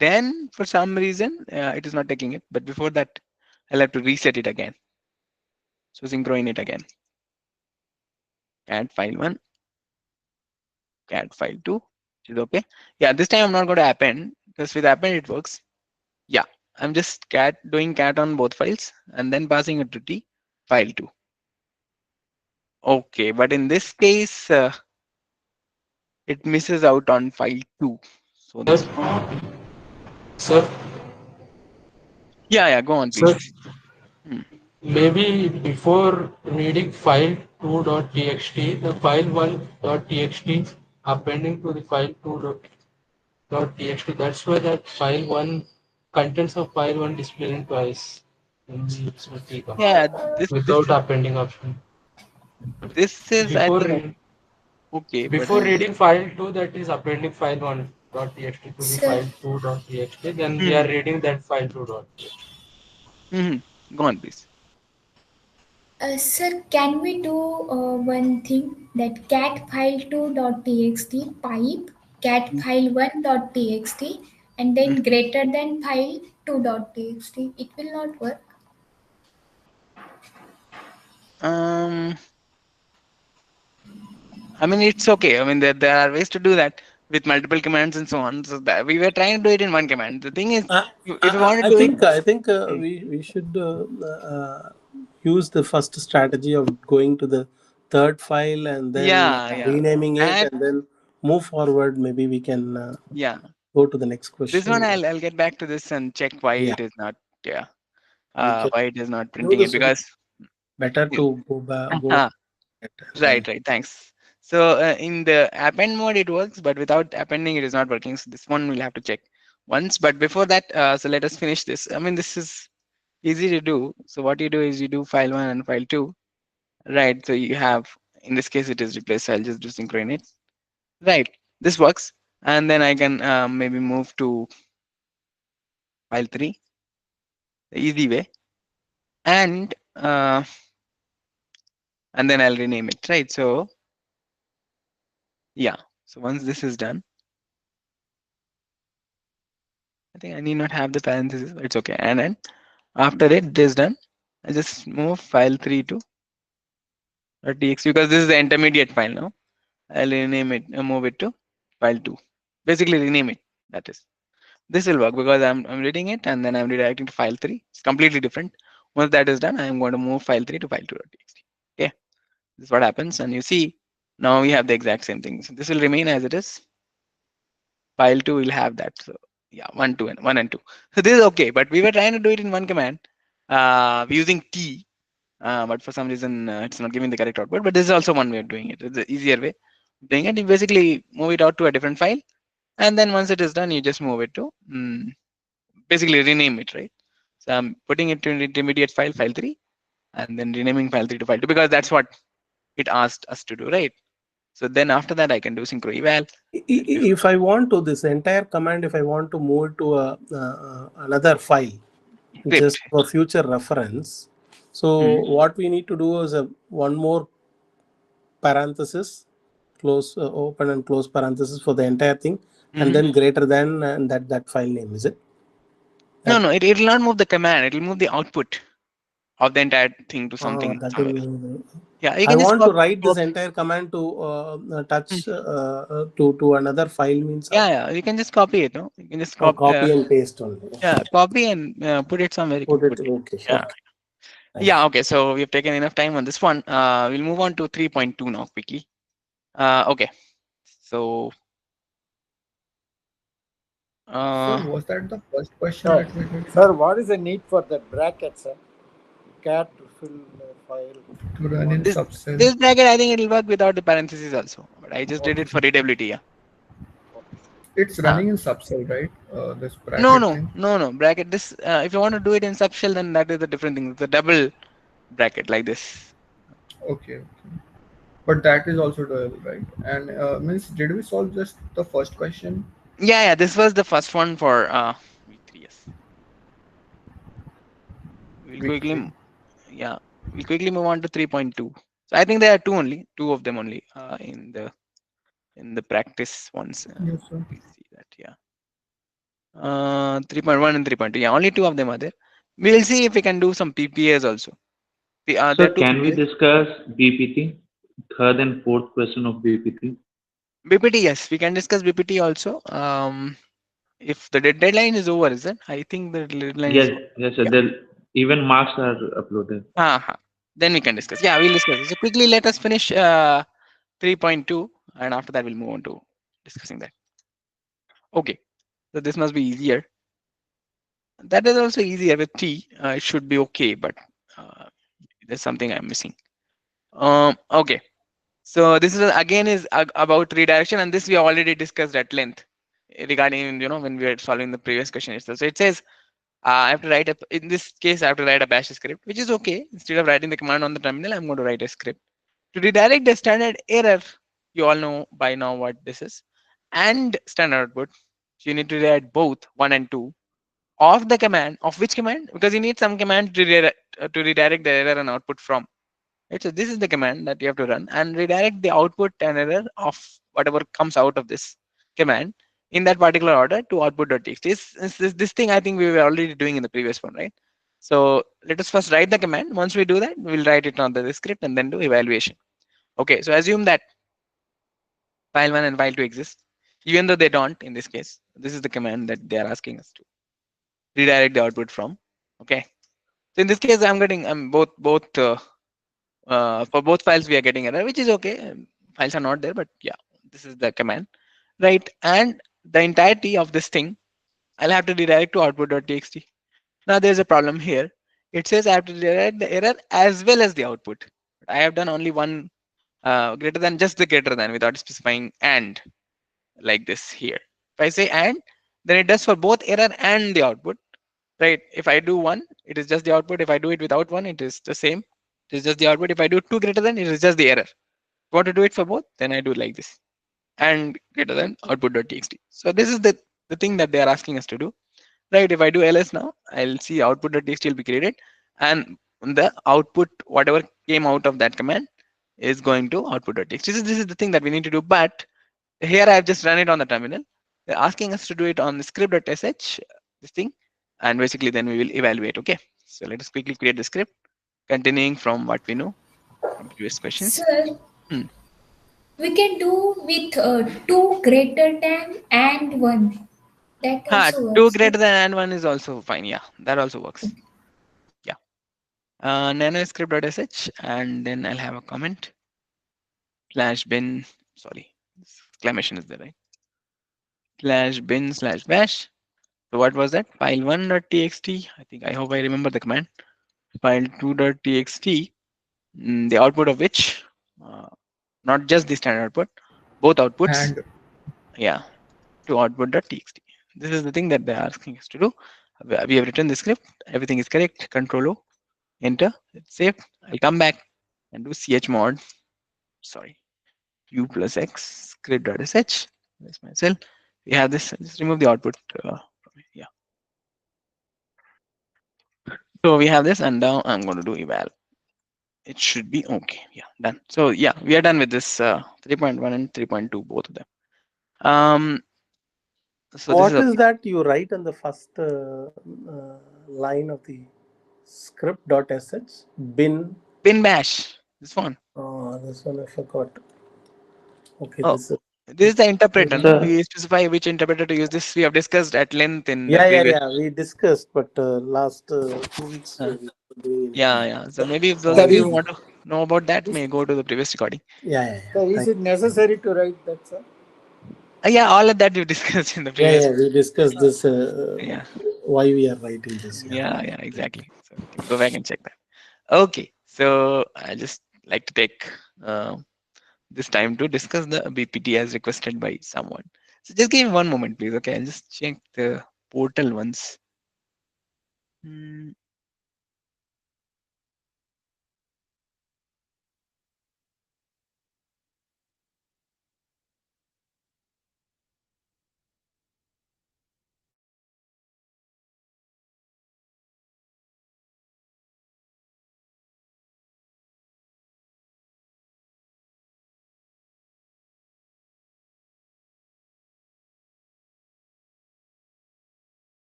then for some reason it is not taking it, but before that I'll have to reset it again. So synchro in it again, cat file 1, cat file 2, which is okay. Yeah, this time I'm not going to append because with append it works. Yeah, I'm just doing cat on both files and then passing it to T file 2. Okay, but in this case it misses out on file 2. So this one, Sir, yeah, go on sir, please. Hmm. maybe before reading file 2.txt, the file 1.txt appending to the file 2.txt. That's why that file 1 contents of file 1 displaying twice in the Smritika Yeah, this without appending option. is I Before think re- okay, but before reading file 2, that is appending file 1.txt to the Sir, file 2.txt, then we are hmm, reading that file 2.txt. go on please. sir, can we do one thing that cat file2.txt pipe cat file1.txt and then greater than file2.txt? It will not work. Um, I mean, it's okay. I mean, there are ways to do that with multiple commands and so on. So that we were trying to do it in one command. The thing is, if you want to I do it, think hmm, we should use the first strategy of going to the third file and then yeah, renaming it and and then move forward. Maybe we can yeah, go to the next this one question. I'll get back to this and check why Yeah, it is not, yeah, we can why it is not do printing it this. because Better to go back, go and then. right, thanks. So in the append mode it works, but without appending it is not working. So this one we'll have to check once. But before that, so let us finish this. I mean, this is easy to do. So what you do is you do file 1 and file 2, right? So you have, in this case it is replaced. So I'll just do synchron it, right? This works, and then I can maybe move to file 3 the easy way, and then I'll rename it, right? So yeah, so once this is done, I think I need not have the parentheses. It's okay. And then after it is done, I just move file 3 to .txt because this is the intermediate file now. I'll rename it, move it to file 2. Basically rename it. That is. This will work because I'm reading it and then I'm redirecting to file 3. It's completely different. Once that is done, I'm going to move file 3 to file 2.txt. Okay. This is what happens. And you see, now we have the exact same thing. So this will remain as it is. File 2 will have that. So yeah, 1, 2, and 1 and 2. So this is okay, but we were trying to do it in one command using T, but for some reason it's not giving the correct output. But this is also one way of doing it. It's the easier way of doing it. You basically move it out to a different file, and then once it is done, you just move it to basically rename it, right? So I'm putting it to an intermediate file, file 3, and then renaming file 3 to file 2 because that's what it asked us to do, right? So then after that, I can do synchro eval. If I want to this entire command, if I want to move it to another file, just Script. for future reference. So Mhm. what we need to do is one more parenthesis, close, open and close parenthesis for the entire thing, and Mhm. then greater than and that file name. Is it? No, That it will not move the command. It will move the output of the entire thing to something that somewhere. will. Yeah, you I can just want to copy. write this copy. entire command to Hmm. touch to another file means how? Yeah, yeah, you can just copy it. No, you can just Oh, copy. copy and paste only. Yeah, copy and put it somewhere. You can Put it. put it. Okay. Yeah. Okay. Yeah. Nice. Okay. So we've taken enough time on this one. We'll move on to 3.2 now quickly. Okay. So Sir, uh, was that the first question Sir, that we did sir, what is the need for that bracket, sir? Cat fill file to run in one. this subcell? this bracket, I think it'll work without the parentheses also. But I just did Okay. it for readability. Yeah. It's Uh, running in subcell, right? This no, bracket no, thing. no, no. Bracket. This. If you want to do it in subshell, then that is a different thing. It's a double bracket like this. Okay, okay. But that is also doable, right? And means, did we solve just the first question? Yeah, yeah. This was the first one for week 3. Yes. We'll Week quickly. 3. Yeah. We'll quickly move on to 3.2. So I think there are two of them only in the practice ones. Yes, sir. We see that. Yeah. 3.1 and 3.2. Yeah, only two of them are there. We'll see if we can do some PPAs also. There Sir, are two can we PPAs. discuss BPT? Third and fourth question of BPT. BPT, yes, we can discuss BPT also. If the deadline is over, is it? I think the deadline is Yes, over. yes, sir. Yeah. Even marks are uploaded. Uh-huh. Then we can discuss. Yeah, we'll discuss. So quickly, let us finish 3.2, and after that, we'll move on to discussing that. Okay. So this must be easier. That is also easier with T. It should be okay, but uh, there's something I'm missing. Okay. So this is again is about redirection, and this we already discussed at length regarding when we were solving the previous question itself. So it says I have to write in this case I have to write a bash script, which is okay. Instead of writing the command on the terminal, I'm going to write a script to redirect the standard error. You all know by now what this is, and standard output. So you need to redirect both 1 and 2 of the command. Of which command? Because you need some command to redirect the error and output from. Right, so this is the command that you have to run and redirect the output and error of whatever comes out of this command in that particular order to output.txt. This thing I think we were already doing in the previous one, right? So let us first write the command. Once we do that, we'll write it on the script and then do evaluation. Okay, so assume that file 1 and file 2 exist, even though they don't in this case. This is the command that they are asking us to redirect the output from. Okay, so in this case, I'm both for both files we are getting error, which is okay. Files are not there, but yeah, this is the command, right? And the entirety of this thing I'll have to redirect to output.txt. Now there's a problem here. It says I have to redirect the error as well as the output. But I have done only one greater than, just the greater than, without specifying and, like this here. If I say and, then it does for both error and the output, right? If I do one, it is just the output. If I do it without one, it is the same. It is just the output. If I do two greater than, it is just the error. Want to do it for both, then I do like this, and greater than output.txt. So this is the thing that they are asking us to do, right? If I do ls now, I'll see output.txt will be created, and the output, whatever came out of that command, is going to output.txt. This is the thing that we need to do, but here I've just run it on the terminal. They're asking us to do it on the script.sh, this thing, and basically then we will evaluate. Okay, so let us quickly create the script, continuing from what we know from previous questions. Sir, Hmm. we can do with 2 greater than and 1. That also Two works, right? greater than and one is also fine. Yeah, that also works. Yeah. Nanoscript.sh, and then I'll have a comment slash bin. Sorry, exclamation is there, right? Slash bin slash bash. So what was that? File 1.txt. I hope I remember the command. File 2.txt. The output of which, uh, not just the standard output, both outputs. And Yeah, to output.txt. This is the thing that they're asking us to do. We have written the script. Everything is correct. Control O. Enter. It's saved. I'll come back and do chmod. Sorry, u plus x script.sh. That's my cell. We have this. Just remove the output. Yeah. So we have this, and now I'm going to do eval. It should be okay. Yeah, done. So yeah, we are done with this 3.1 and 3.2, both of them. So this is What is okay. that you write on the first line of the script.sh? Bin. Bin bash. This one. This one I forgot. Okay, Oh, this is. this is the interpreter. It's No? the We specify which interpreter to use. This we have discussed at length in the Yeah, yeah, previous. yeah. We discussed, but last 2 weeks Uh, we were doing yeah, anything. yeah. So maybe if those Sir, of you Uh, who want to know about that is, may go to the previous recording. yeah, yeah, yeah. sir, is Thank it necessary to write that, sir? Yeah, all of that we discussed in the Yeah, previous. yeah. We discussed this. Yeah, Why we are writing this? Yeah. yeah, exactly. So you can go back and check that. Okay, so I just like to take uh, this time to discuss the BPT as requested by someone. So just give me one moment, please. Okay, I'll just check the portal once. Hmm,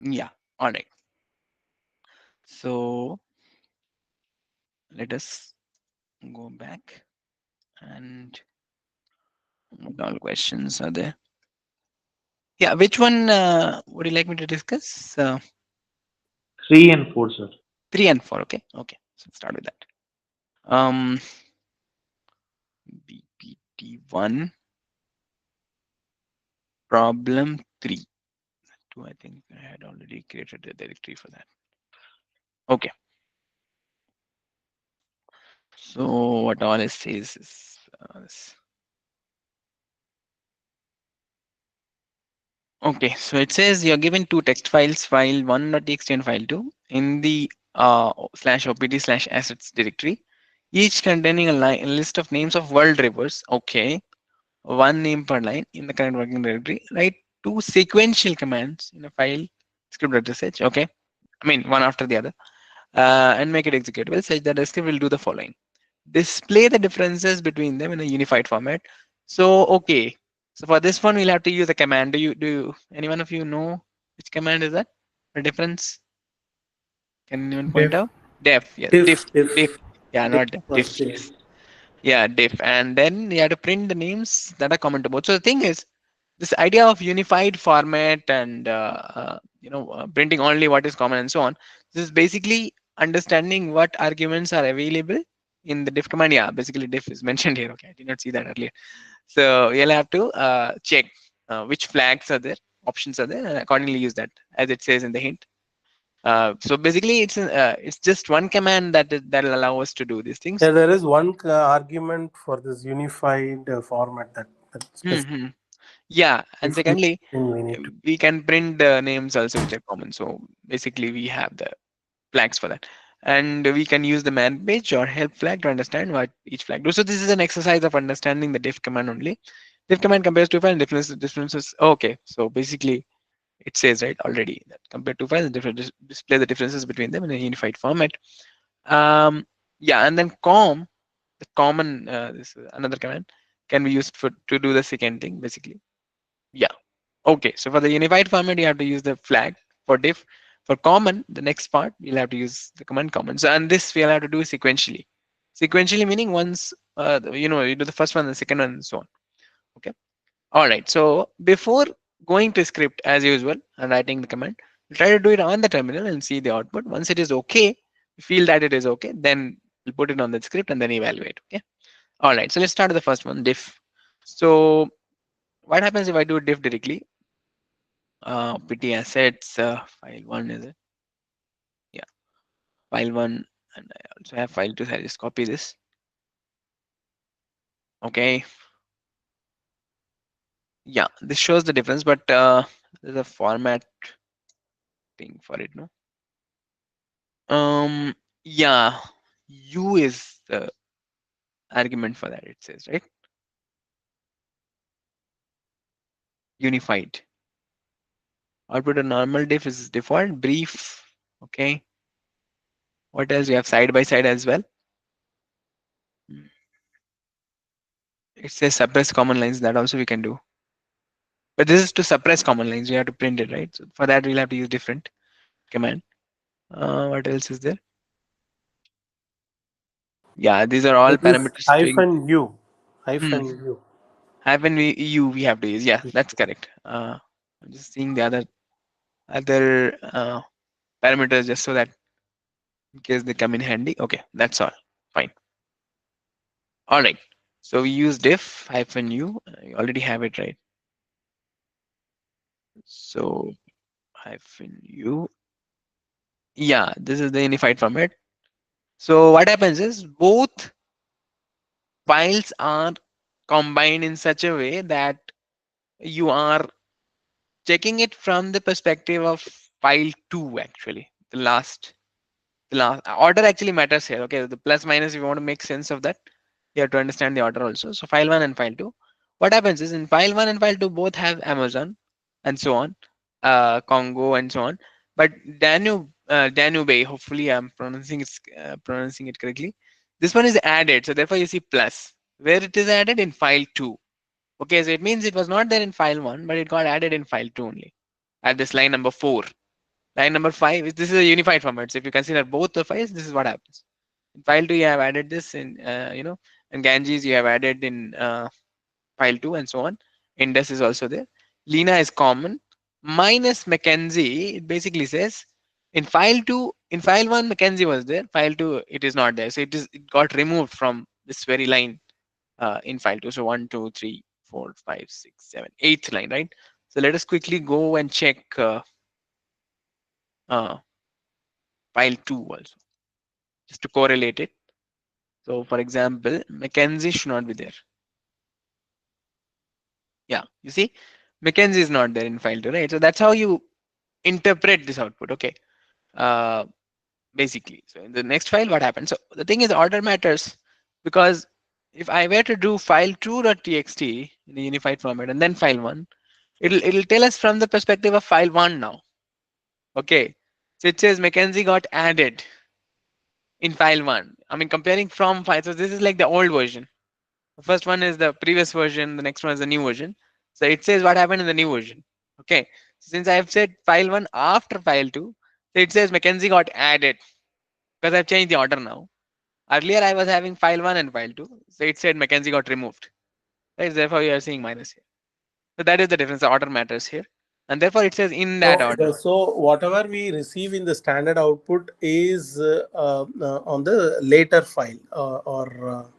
yeah, all right. So let us go back and what all questions are there? Yeah, which one would you like me to discuss? 3 and 4, sir. 3 and 4. Okay, okay. So let's start with that. Um, BPT1 problem 3. Two, I think I had already created a directory for that. Okay. So what all it says is okay. So it says you're given two text files, file1.txt and file2 in the slash opt slash assets directory, each containing a list of names of world rivers. Okay, one name per line in the current working directory. Write two sequential commands in a file script.sh. Okay, I mean one after the other, and make it executable such that the script will do the following: display the differences between them in a unified format. So okay, so for this one we'll have to use a command. Do any one of you know which command is that? The difference? Can anyone point Diff. out? Def, yes, diff, diff. Diff. Yeah, Diff not def, first. diff, yes. Yeah, diff, and then you have to print the names that are common to both. So the thing is, this idea of unified format and printing only what is common and so on. This is basically understanding what arguments are available in the diff command. Yeah, basically diff is mentioned here. Okay, I did not see that earlier. So you'll have to check which flags are there, options are there, and accordingly use that as it says in the hint. So basically, it's just one command that'll allow us to do these things. Yeah, there is one argument for this unified format that specific Hmm. Yeah, and secondly, thing we need to. we can print the names also which are common. So basically, we have the flags for that, and we can use the man page or help flag to understand what each flag does. So this is an exercise of understanding the diff command only. Diff command compares two files, differences. Okay, so basically it says right already that compare two files, display the differences between them in a unified format. Um, yeah, and then the common this another command can be used for to do the second thing basically. Yeah. Okay, so for the unified format, you have to use the flag for diff. For common, the next part, you'll have to use the command common. So, and this we'll have to do sequentially. Sequentially meaning once, you do the first one, the second one, and so on. Okay. All right. So before going to script as usual and writing the command, we'll try to do it on the terminal and see the output. Once it is okay, we feel that it is okay, then we'll put it on the script and then evaluate. Okay. All right. So let's start with the first one, diff. So what happens if I do diff directly? PT assets, file one is it? Yeah, file one, and I also have file two. So I just copy this. Okay, yeah, this shows the difference, but there's a format thing for it, no? Yeah, U is the argument for that. It says right. unified. Output a normal diff is default, brief. Okay. What else? We have side by side as well. Hmm. It says suppress common lines. That also we can do. But this is to suppress common lines. We have to print it, right? So for that, we'll have to use different command. What else is there? Yeah, these are all It is parameters to hyphen u, hmm, hyphen u. hyphen u we have to use. Yeah, that's correct. I'm just seeing the other parameters just so that in case they come in handy. Okay, that's all. Fine. All right. So we use diff hyphen u. You already have it right. So hyphen u. Yeah, this is the unified format. So what happens is both files are combined in such a way that you are checking it from the perspective of file 2 actually. The last order actually matters here. Okay, the plus minus, if you want to make sense of that, you have to understand the order also. So file 1 and file 2. What happens is in file 1 and file 2 both have Amazon and so on, Congo and so on. But Danube, hopefully I'm pronouncing it correctly. This one is added, so therefore you see plus. Where it is added in file 2. Okay, so it means it was not there in file 1, but it got added in file 2 only. At this line number 4. Line number 5 is this is a unified format. So if you consider both the files, this is what happens. In file 2, you have added this in, in Ganges, you have added in file 2 and so on. Indus is also there. Lena is common. Minus Mackenzie, it basically says in file 2, in file 1, Mackenzie was there. File 2, it is not there. So it got removed from this very line in file 2. So 1, 2, 3, 4, 5, 6, 7, eighth line, right? So let us quickly go and check uh, file 2 also, just to correlate it. So for example, Mackenzie should not be there. Yeah, you see, Mackenzie is not there in file 2, right? So that's how you interpret this output. Okay. Uh, Basically, so in the next file, what happens? So the thing is, order matters because if I were to do file 2.txt in the unified format and then file 1, it'll tell us from the perspective of file 1 now. Okay. So it says Mackenzie got added in file 1. I mean, comparing from file. So this is like the old version. The first one is the previous version, the next one is the new version. So it says what happened in the new version. Okay. Since I have said file 1 after file 2, so it says Mackenzie got added because I've changed the order now. Earlier I was having file 1 and file 2. So it said Mackenzie got removed. Right? Therefore you are seeing minus here. So that is the difference. The order matters here. And therefore it says in that order. So whatever we receive in the standard output is on the later file or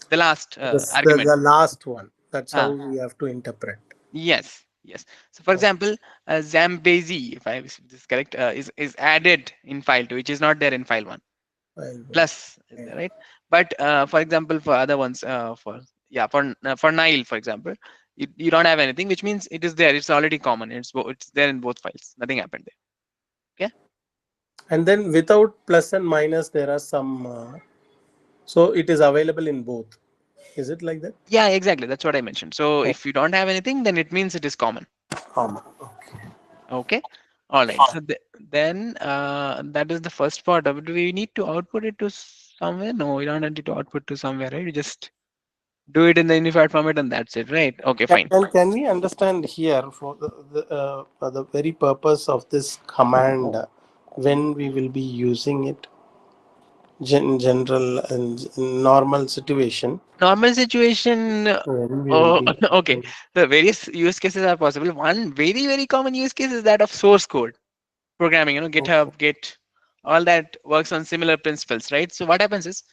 The last argument. the last one. That's how Ah, we have to interpret. yes. Yes. So for example, Zambezi, if this is correct, is added in file 2, which is not there in file 1. File one. Plus is there, right? But for example, for other ones, for Nile, for example, you don't have anything, which means it is there. It's already common. It's there in both files. Nothing happened there. Okay. And then without plus and minus, there are some. So it is available in both. Is it like that? Yeah, exactly. That's what I mentioned. So Oh, if you don't have anything, then it means it is common. common. Okay. Okay. All right. So then that is the first part of it. Do we need to output it to somewhere? No, we don't need to output to somewhere, right? We just do it in the unified format and that's it, right? Okay, fine. Can we understand here for the very purpose of this command when we will be using it? General and normal situation Normal situation. when we will Oh, be okay. The various use cases are possible. One very, very common use case is that of source code programming, GitHub, Git, all that works on similar principles, right? So what happens is,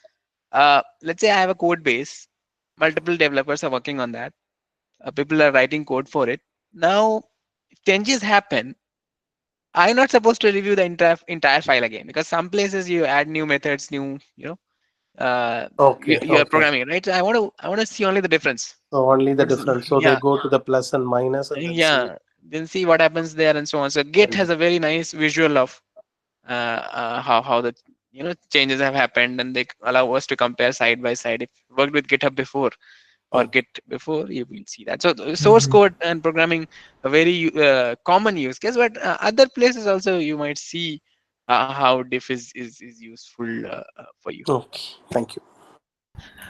let's say I have a code base, multiple developers are working on that. People are writing code for it. Now, if changes happen, I'm not supposed to review the entire file again because some places you add new methods, new, okay. you are Okay. programming it, right? So I want to see only the difference. So only the What is difference. So they yeah, go to the plus and minus and then see. yeah. Then see what happens there and so on. So Git has a very nice visual of how the changes have happened, and they allow us to compare side by side. If you worked with GitHub before, or Okay. Git before, you will see that. So the source Mhm. code and programming a very common use case, but other places also you might see how diff is useful for you. Okay. Thank you.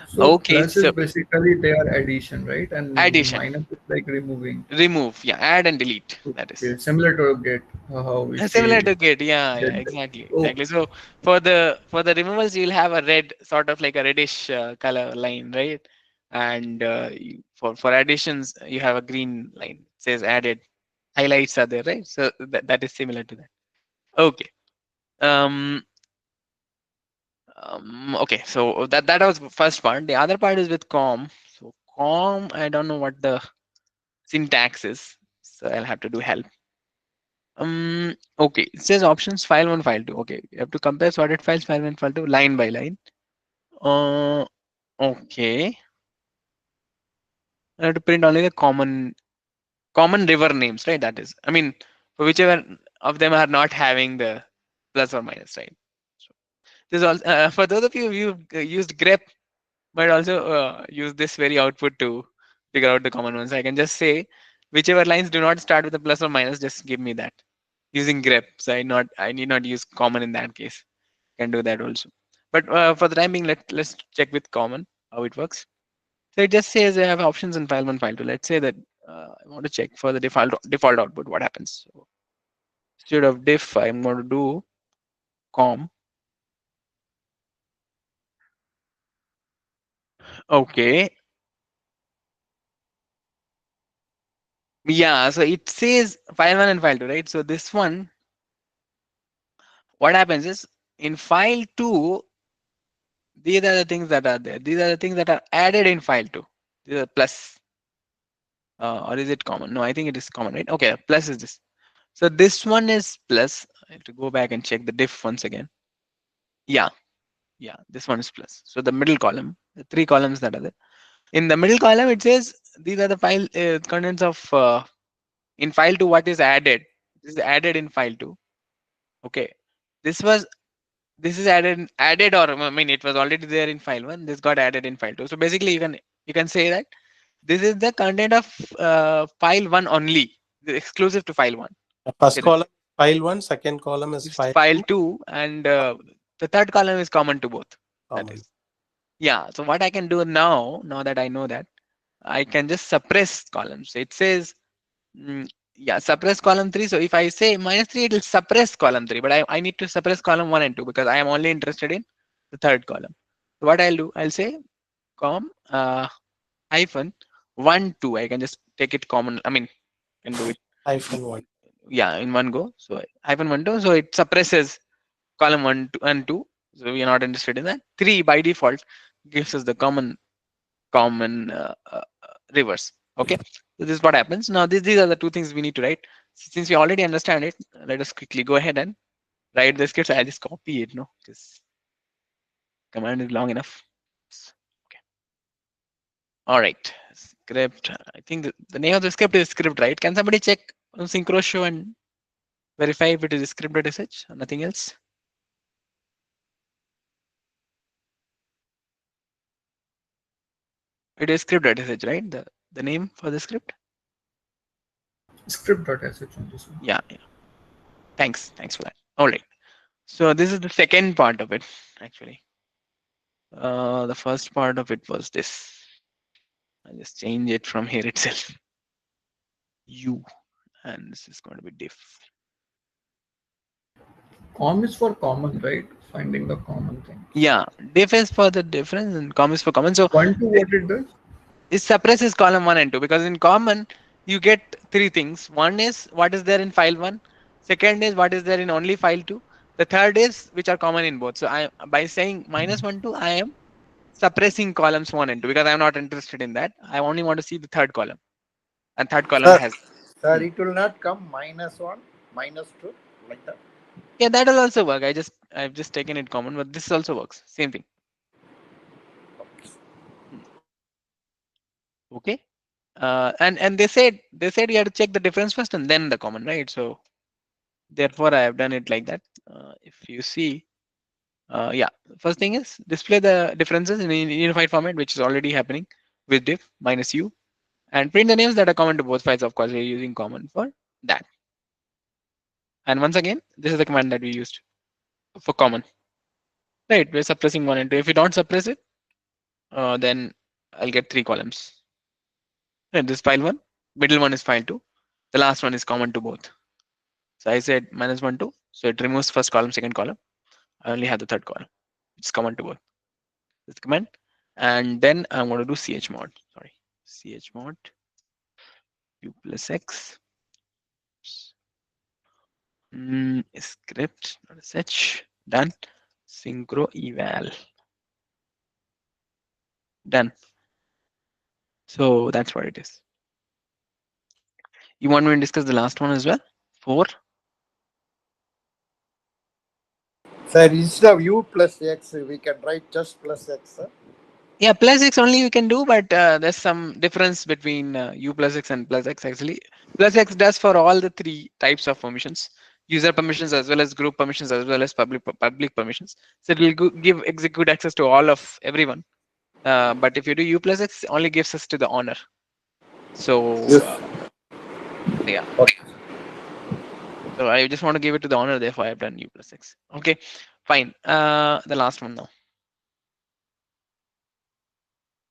So Okay, plus is so basically their addition, right? And addition, minus is like removing. remove, yeah, add and delete. That is. Okay, similar to get how we Similar say to Git, yeah, yeah, get. exactly, Oh, exactly. So for the removals, you'll have a red, sort of like a reddish color line, right? And for additions, you have a green line. It says added. Highlights are there, right? So that is similar to that. Okay. Um. Okay. So that was the first part. The other part is with com. So com, I don't know what the syntax is. So I'll have to do help. Okay, it says options file one, file two. Okay, you have to compare sorted files, file one, file two, line by line. Uh, okay. I have to print only the common river names, right? That is, I mean, for whichever of them are not having the plus or minus, right? So this also for those of you who used grep, might also use this very output to figure out the common ones. I can just say whichever lines do not start with a plus or minus, just give me that using grep. So I need not use common in that case. Can do that also. But for the time being, let's check with common how it works. So it just says I have options in file one, file two. Let's say that I want to check for the default output what happens. So instead of diff, I'm going to do com. Okay. Yeah. So it says file one and file two, right? So this one, what happens is in file two, these are the things that are there. These are the things that are added in file two. These are plus. Or is it common? No, I think it is common, right? Okay, plus is this. So this one is plus. I have to go back and check the diff once again. Yeah, yeah, this one is plus. So the middle column, the three columns that are there. In the middle column, it says these are the file contents of in file two what is added. This is added in file two. Okay, this was this is added, or I mean it was already there in file one. This got added in file two. So basically, you can say that this is the content of file one only, exclusive to file one. The first Okay, that's column file one, second column is it's file file two, two, and the third column is common to both. That common. is, yeah. So what I can do now that I know that, I can just suppress columns. It says, yeah, suppress column three. So if I say minus three, it will suppress column three, but I need to suppress column one and two because I am only interested in the third column. So what I'll do, I'll say com hyphen one two. I can just take it common. I mean, can do it. Hyphen one. Yeah, in one go. So hyphen one two. So it suppresses column one two, and two. So we are not interested in that. Three by default gives us the common reverse. Okay. So this is what happens. Now these are the two things we need to write. Since we already understand it, let us quickly go ahead and write the script. I'll just copy it, no, because command is long enough. Okay. All right. Script. I think the name of the script is script, right? Can somebody check on synchro show and verify if it is script.sh or nothing else? It is script.sh, right? The name for the script? script.sh on this one. Yeah, yeah. Thanks for that. All right. So this is the second part of it, actually. The first part of it was this. I'll just change it from here itself. U, and this is going to be diff. Com is for common, right? Finding the common thing. Yeah, diff is for the difference and com is for common. So One to what it does? it suppresses column one and two because in common you get three things. One is what is there in file one. Second is what is there in only file two. The third is which are common in both. So I, by saying minus one two, I am suppressing columns one and two because I'm not interested in that. I only want to see the third column, and third column Sir, has. Sir, Hmm. it will not come minus 1, minus 2, like that. Yeah, that will also work. I've just taken it common, but this also works. Same thing. Hmm. Okay. And they said you have to check the difference first and then the common, right? So therefore I have done it like that. If you see, yeah, first thing is display the differences in unified format, which is already happening. with diff minus u, and print the names that are common to both files. Of course, we're using common for that. And once again, this is the command that we used for common. Right, we're suppressing 1 and 2. If we don't suppress it, then I'll get 3 columns. And this file 1, middle one is file 2, the last one is common to both. So I said minus 1, 2. So it removes first column, second column. I only have the third column. It's common to both. This command. And then I'm going to do chmod. Sorry. Chmod u plus x. Script, not sh. Done. Synchro eval. Done. So that's what it is. You want me to discuss the last one as well? 4. Sir, instead of u plus x, we can write just plus x, sir. Yeah, plus x only we can do, but there's some difference between u plus x and plus x actually. Plus x does for all the 3 types of permissions: user permissions as well as group permissions as well as public permissions. So it will give execute access to all of everyone. But if you do u plus x, only gives us to the owner. So Yes. yeah. Okay. So I just want to give it to the owner. Therefore, I've done u plus x. Okay, fine. The last one now.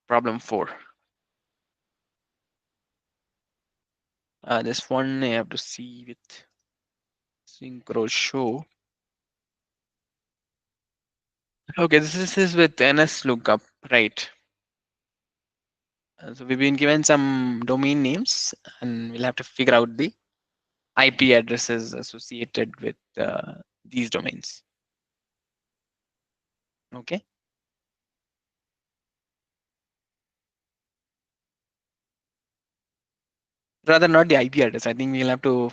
Problem 4. This one I have to see with synchro show. Okay, this is with NS lookup, right? So we've been given some domain names, and we'll have to figure out the IP addresses associated with these domains. Okay. Rather not the IP address. I think we'll have to.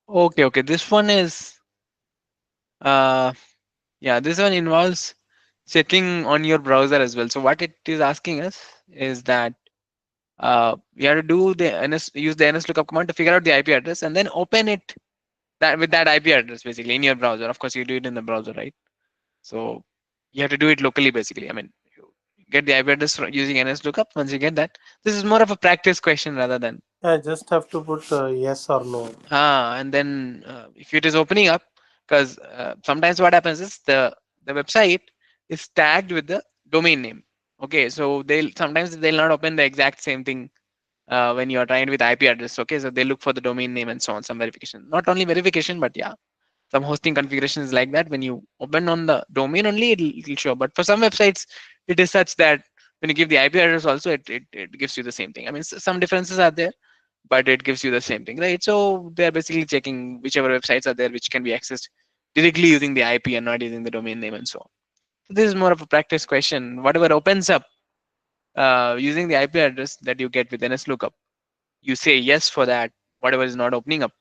Okay. This one is. Yeah, this one involves checking on your browser as well. So what it is asking us is that we have to do the use the NS lookup command to figure out the IP address and then open it that with that IP address basically in your browser. Of course, you do it in the browser, right? So you have to do it locally basically. I mean, you get the IP address using NS lookup. Once you get that, this is more of a practice question rather than I just have to put yes or no. and then if it is opening up, because sometimes what happens is the website is tagged with the domain name. Okay, so they'll not open the exact same thing when you are trying with IP address. Okay, so they look for the domain name and so on, some verification. Not only verification, but yeah, some hosting configurations like that. When you open on the domain only, it'll show. But for some websites, it is such that when you give the IP address also, it gives you the same thing. I mean, some differences are there, but it gives you the same thing, right? So they're basically checking whichever websites are there which can be accessed directly using the IP and not using the domain name and so on. So this is more of a practice question. Whatever opens up using the IP address that you get with NS lookup, you say yes for that. Whatever is not opening up,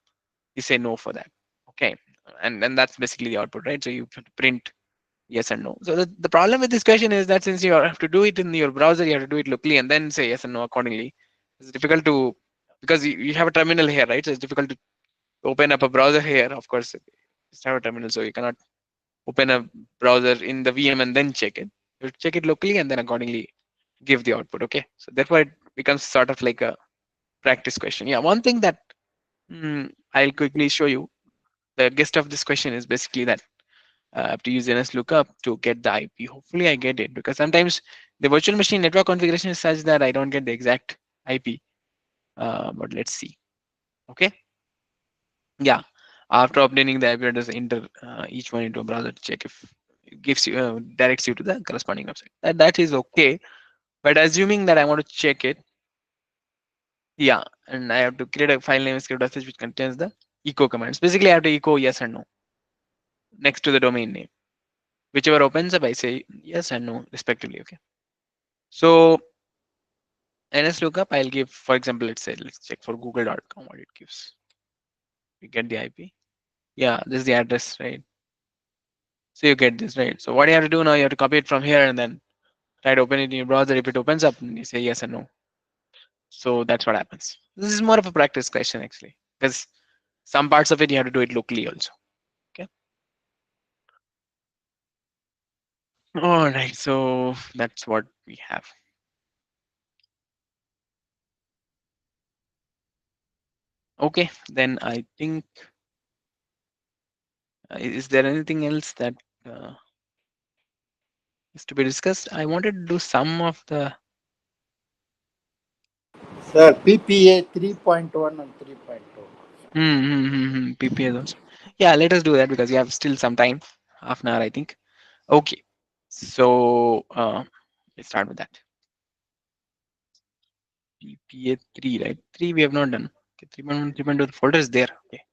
you say no for that. Okay, and that's basically the output, right? So you print yes and no. So the problem with this question is that since you have to do it in your browser, you have to do it locally and then say yes and no accordingly. It's difficult to because you have a terminal here, right? So it's difficult to open up a browser here. Of course, just have a terminal, so you cannot open a browser in the VM and then check it. You check it locally and then accordingly give the output. Okay, so therefore it becomes sort of like a practice question. Yeah, one thing that I'll quickly show you. The gist of this question is basically that I have to use NS lookup to get the IP. Hopefully I get it because sometimes the virtual machine network configuration is such that I don't get the exact IP. But let's see. Okay. Yeah. After obtaining the IP address, enter each one into a browser to check if it gives you directs you to the corresponding website. That is okay. But assuming that I want to check it, yeah, and I have to create a file name script.sh which contains the echo commands. Basically, I have to echo yes and no next to the domain name. Whichever opens up, I say yes and no respectively. Okay. So NS lookup, I'll give, for example, let's check for google.com what it gives. You get the IP. Yeah, this is the address, right? So you get this, right? So what you have to do now, you have to copy it from here and then try to open it in your browser. If it opens up, you say yes and no. So that's what happens. This is more of a practice question actually, because some parts of it you have to do it locally also. Okay. All right. So that's what we have. Okay, then I think, is there anything else that is to be discussed? I wanted to do some of the Sir, PPA 3.1 and 3.2. PPA also. Yeah, let us do that because we have still some time, half an hour, I think. Okay, so let's start with that. PPA 3, right? 3 we have not done. Okay, 3.1, 3.2, the folder is there. Okay,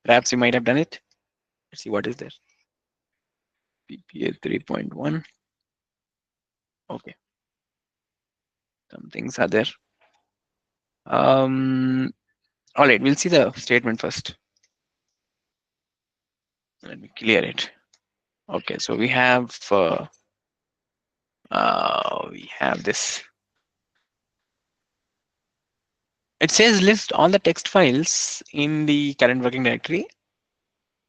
perhaps you might have done it. Let's see what is there. PPA 3.1. Okay, some things are there. All right, we'll see the statement first. Let me clear it. Okay, so we have this. It says list all the text files in the current working directory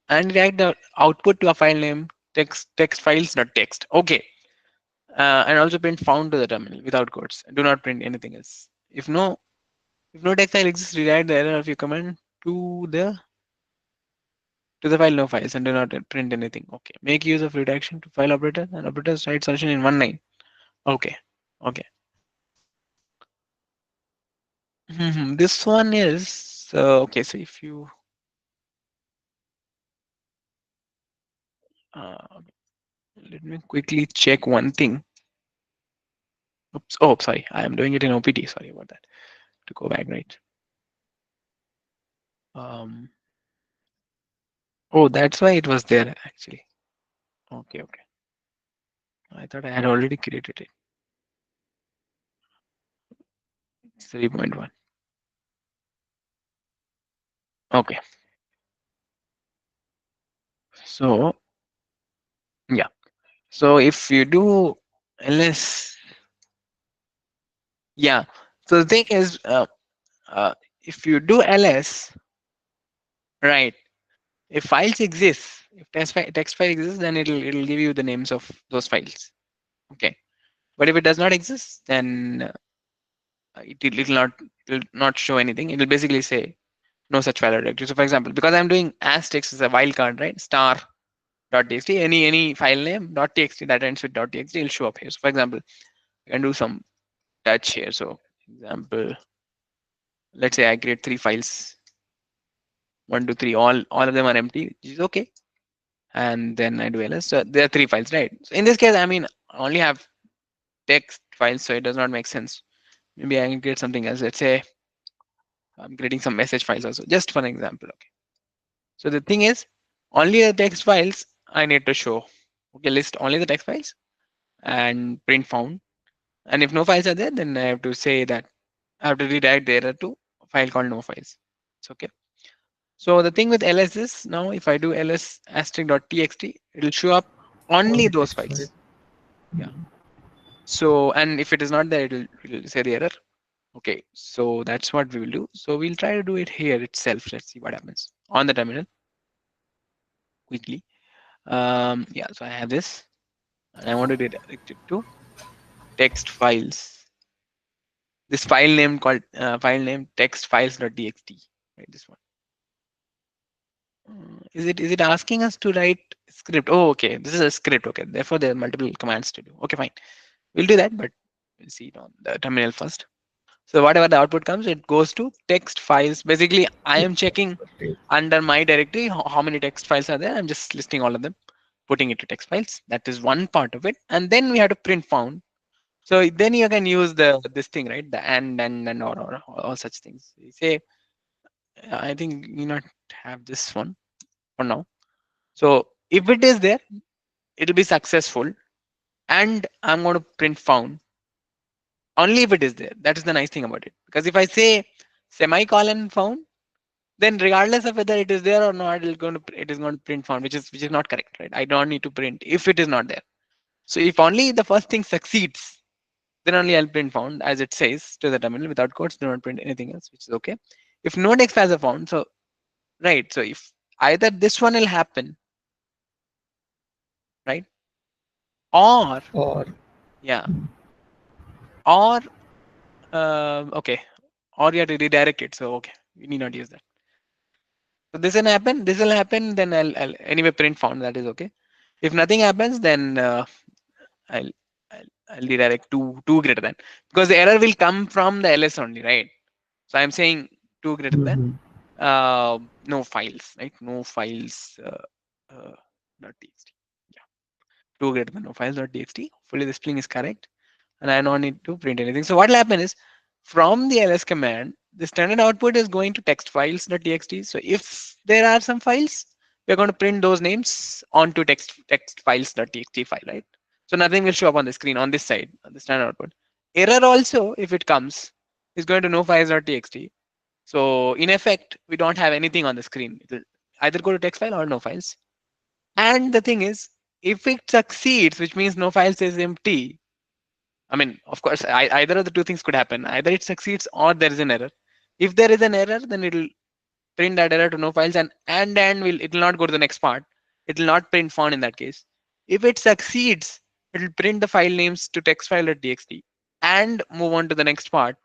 and write the output to a file name text files not text. Okay, and also print found to the terminal without quotes. Do not print anything else. If no text file exists, rewrite the error of your command to the file no files and do not print anything. Okay, make use of redaction to file operator and operators write solution in one line. Okay, okay. This one is okay. So if you uh, let me quickly check one thing. Oops. Oh, sorry. I am doing it in OPT. Sorry about that. To go back, right? Um. Oh, that's why it was there actually. Okay, okay. I thought I had already created it. It's 3.1. Okay. So yeah. So if you do ls, yeah. So the thing is, uh, if you do ls, right? If files exist, if text file exists, then it'll give you the names of those files. Okay. But if it does not exist, then it will not show anything. It will basically say no such file or directory. So for example, because I'm doing as text is a wildcard, right? Star dot txt, any file name dot txt that ends with dot txt will show up here. So for example, I can do some touch here. So example, let's say I create 3 files, 1, 2, 3, all of them are empty, which is okay. And then I do ls. So there are 3 files, right? So in this case, I mean, I only have text files, so it does not make sense. Maybe I can create something else. Let's say I'm creating some message files also, just for an example. Okay. So the thing is, only the text files I need to show. Okay, list only the text files and print found. And if no files are there, then I have to say that I have to redirect the error to a file called no files. It's okay. So the thing with ls is now if I do ls asterisk.txt, it'll show up only Only those text file. files. Yeah. So and if it is not there, it'll say the error. Okay, so that's what we will do. So we'll try to do it here itself. Let's see what happens on the terminal quickly. Yeah, so I have this and I want to redirect it to text files. This file name called file name text files.txt. Right, this one. Is it asking us to write script? Oh, okay. This is a script. Okay, therefore there are multiple commands to do. Okay, fine. We'll do that, but we'll see it on the terminal first. So whatever the output comes, it goes to text files. Basically, I am checking under my directory how many text files are there. I'm just listing all of them, putting it to text files. That is one part of it. And then we have to print found. So then you can use this thing, right? The and or all such things. You say, I think you not have this one for now. So if it is there, it'll be successful. And I'm going to print found only if it is there. That is the nice thing about it. Because if I say semicolon found, then regardless of whether it is there or not, it is going to print found, which is not correct, right? I don't need to print if it is not there. So if only the first thing succeeds, then only I'll print found as it says to the terminal without quotes. Do not print anything else, which is okay. If no text files are found, so right. So if either this one will happen, right, or Or yeah, or okay, or you have to redirect it. So okay, we need not use that. So this will happen, then I'll anyway print found, that is okay. If nothing happens, then I'll, I'll redirect two greater than, because the error will come from the ls only, right? So I'm saying two greater than Mm-hmm. no files, right? No files dot txt. Yeah, two greater than no files dot txt. Hopefully the spelling is correct, and I don't need to print anything. So what will happen is, from the ls command, the standard output is going to text files dot txt. So if there are some files, we're going to print those names onto text files dot txt file, right? So nothing will show up on the screen on this side, on the standard output. Error also, if it comes, is going to no files dot txt. So in effect, we don't have anything on the screen. It will either go to text file or no files. And the thing is, if it succeeds, which means no files is empty, I mean, of course, either of the two things could happen. Either it succeeds or there is an error. If there is an error, then it will print that error to no files, and will it will not go to the next part. It will not print found in that case. If it succeeds, it will print the file names to text file.txt and move on to the next part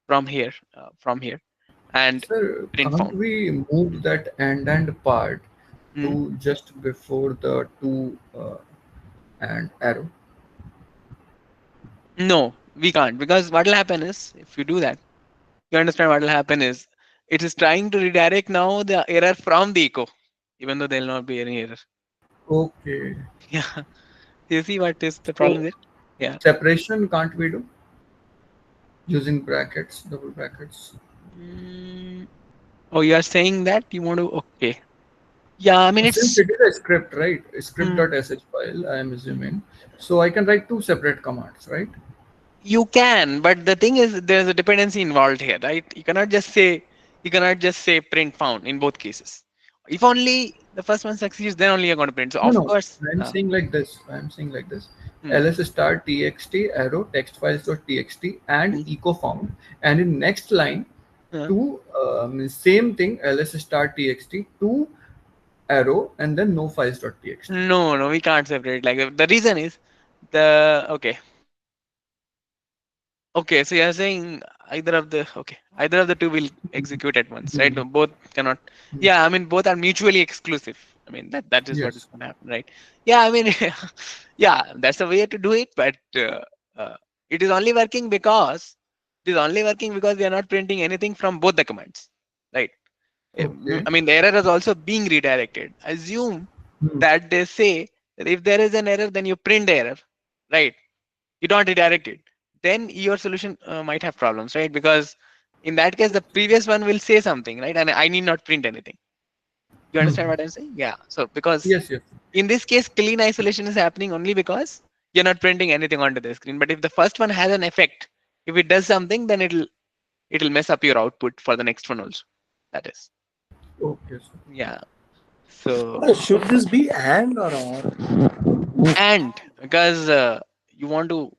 from here, and Sir, print can't found. we move that and part Hmm. to just before the two and arrow? No, we can't, because what will happen is, if you do that, you understand what will happen is, it is trying to redirect now the error from the echo, even though there will not be any error. Okay. Yeah, you see what is the problem So there? Yeah. separation can't we do using brackets, double brackets? Mm, oh, you are saying that you want to, okay. Yeah, I mean, Since it's it is a script, right? A mm, script.sh file, I am assuming. So I can write two separate commands, right? you can, but the thing is, there's a dependency involved here, right? You cannot just say print found in both cases. If only the first one succeeds, then only you're going to print. So No, of no. course, I'm saying like this. I'm saying like this. hmm, ls start txt arrow text files.txt and hmm, echo found, and in next line uh, to same thing ls start txt to arrow and then no files.txt. no, we can't separate like that. The reason is the okay, so you're saying either of the two will execute at once, right? Hmm. No, both cannot. Hmm. Yeah, I mean both are mutually exclusive. I mean that is what is Yes. going to happen, right? Yeah, I mean, yeah, that's the way to do it, but uh, it is only working because we are not printing anything from both the commands, right? Okay. I mean the error is also being redirected. Assume Hmm. that they say that if there is an error, then you print the error, right? You don't redirect it, then your solution might have problems, right? Because in that case, the previous one will say something, right? And I need not print anything. You Hmm. understand what I'm saying? Yeah. So because Yes, yes. in this case, clean isolation is happening only because you're not printing anything onto the screen. But if the first one has an effect, if it does something, then it'll mess up your output for the next one also. That is. Okay, sir. Yeah. So Should this be and or or? and because you want to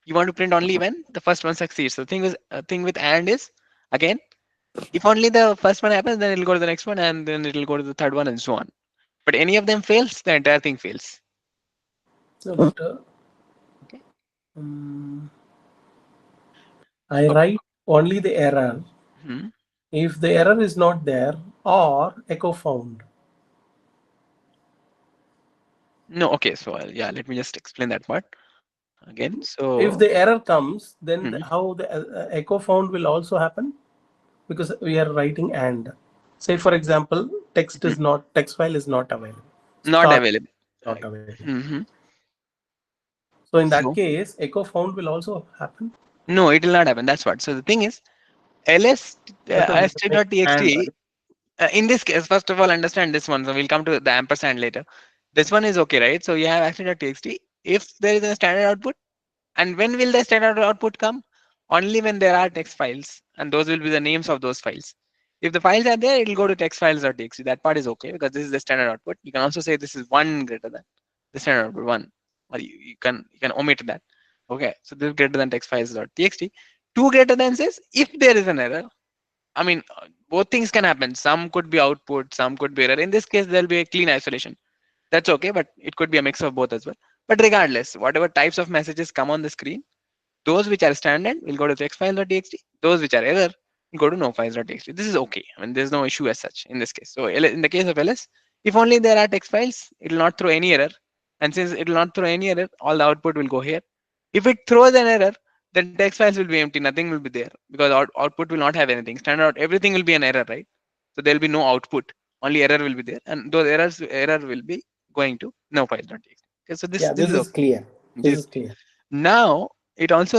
you want to print only when the first one succeeds. So the thing with and is, again, if only the first one happens, then it'll go to the next one, and then it'll go to the third one, and so on. But any of them fails, the entire thing fails. So, but, Okay. I Okay. write only the error. Hmm. If the error is not there, or echo found. No. Okay. So yeah, let me just explain that part again. If So the error comes, then hmm, how the echo found will also happen, because we are writing and. Say for example, hmm, text file is not available. not Start available. not available. Hmm. So in that So case, echo found will also happen. no, it will not happen. That's what. So the thing is, ls Because it's a and, string.txt. right? In this case, first of all, understand this one. So we'll come to the ampersand later. This one is okay, right? So you have action.txt. If there is a standard output, and when will the standard output come? Only when there are text files, and those will be the names of those files. If the files are there, it will go to text files.txt. That part is okay because this is the standard output. You can also say this is one greater than the standard output one, or you can omit that. Okay, so this is greater than text files.txt. Two greater than says if there is an error. I mean, both things can happen. Some could be output, some could be error. In this case, there'll be a clean isolation. That's okay, but it could be a mix of both as well. But regardless, whatever types of messages come on the screen, those which are standard will go to text file.txt. Those which are error go to no files.txt. This is okay. I mean, there's no issue as such in this case. So in the case of ls, if only there are text files, it will not throw any error. And since it will not throw any error, all the output will go here. If it throws an error, then text files will be empty. Nothing will be there because output will not have anything. Standard out, everything will be an error, right? So there will be no output. Only error will be there, and those error will be going to no files.txt. Okay, so Yeah, this this is is okay. clear. This This is clear. now it print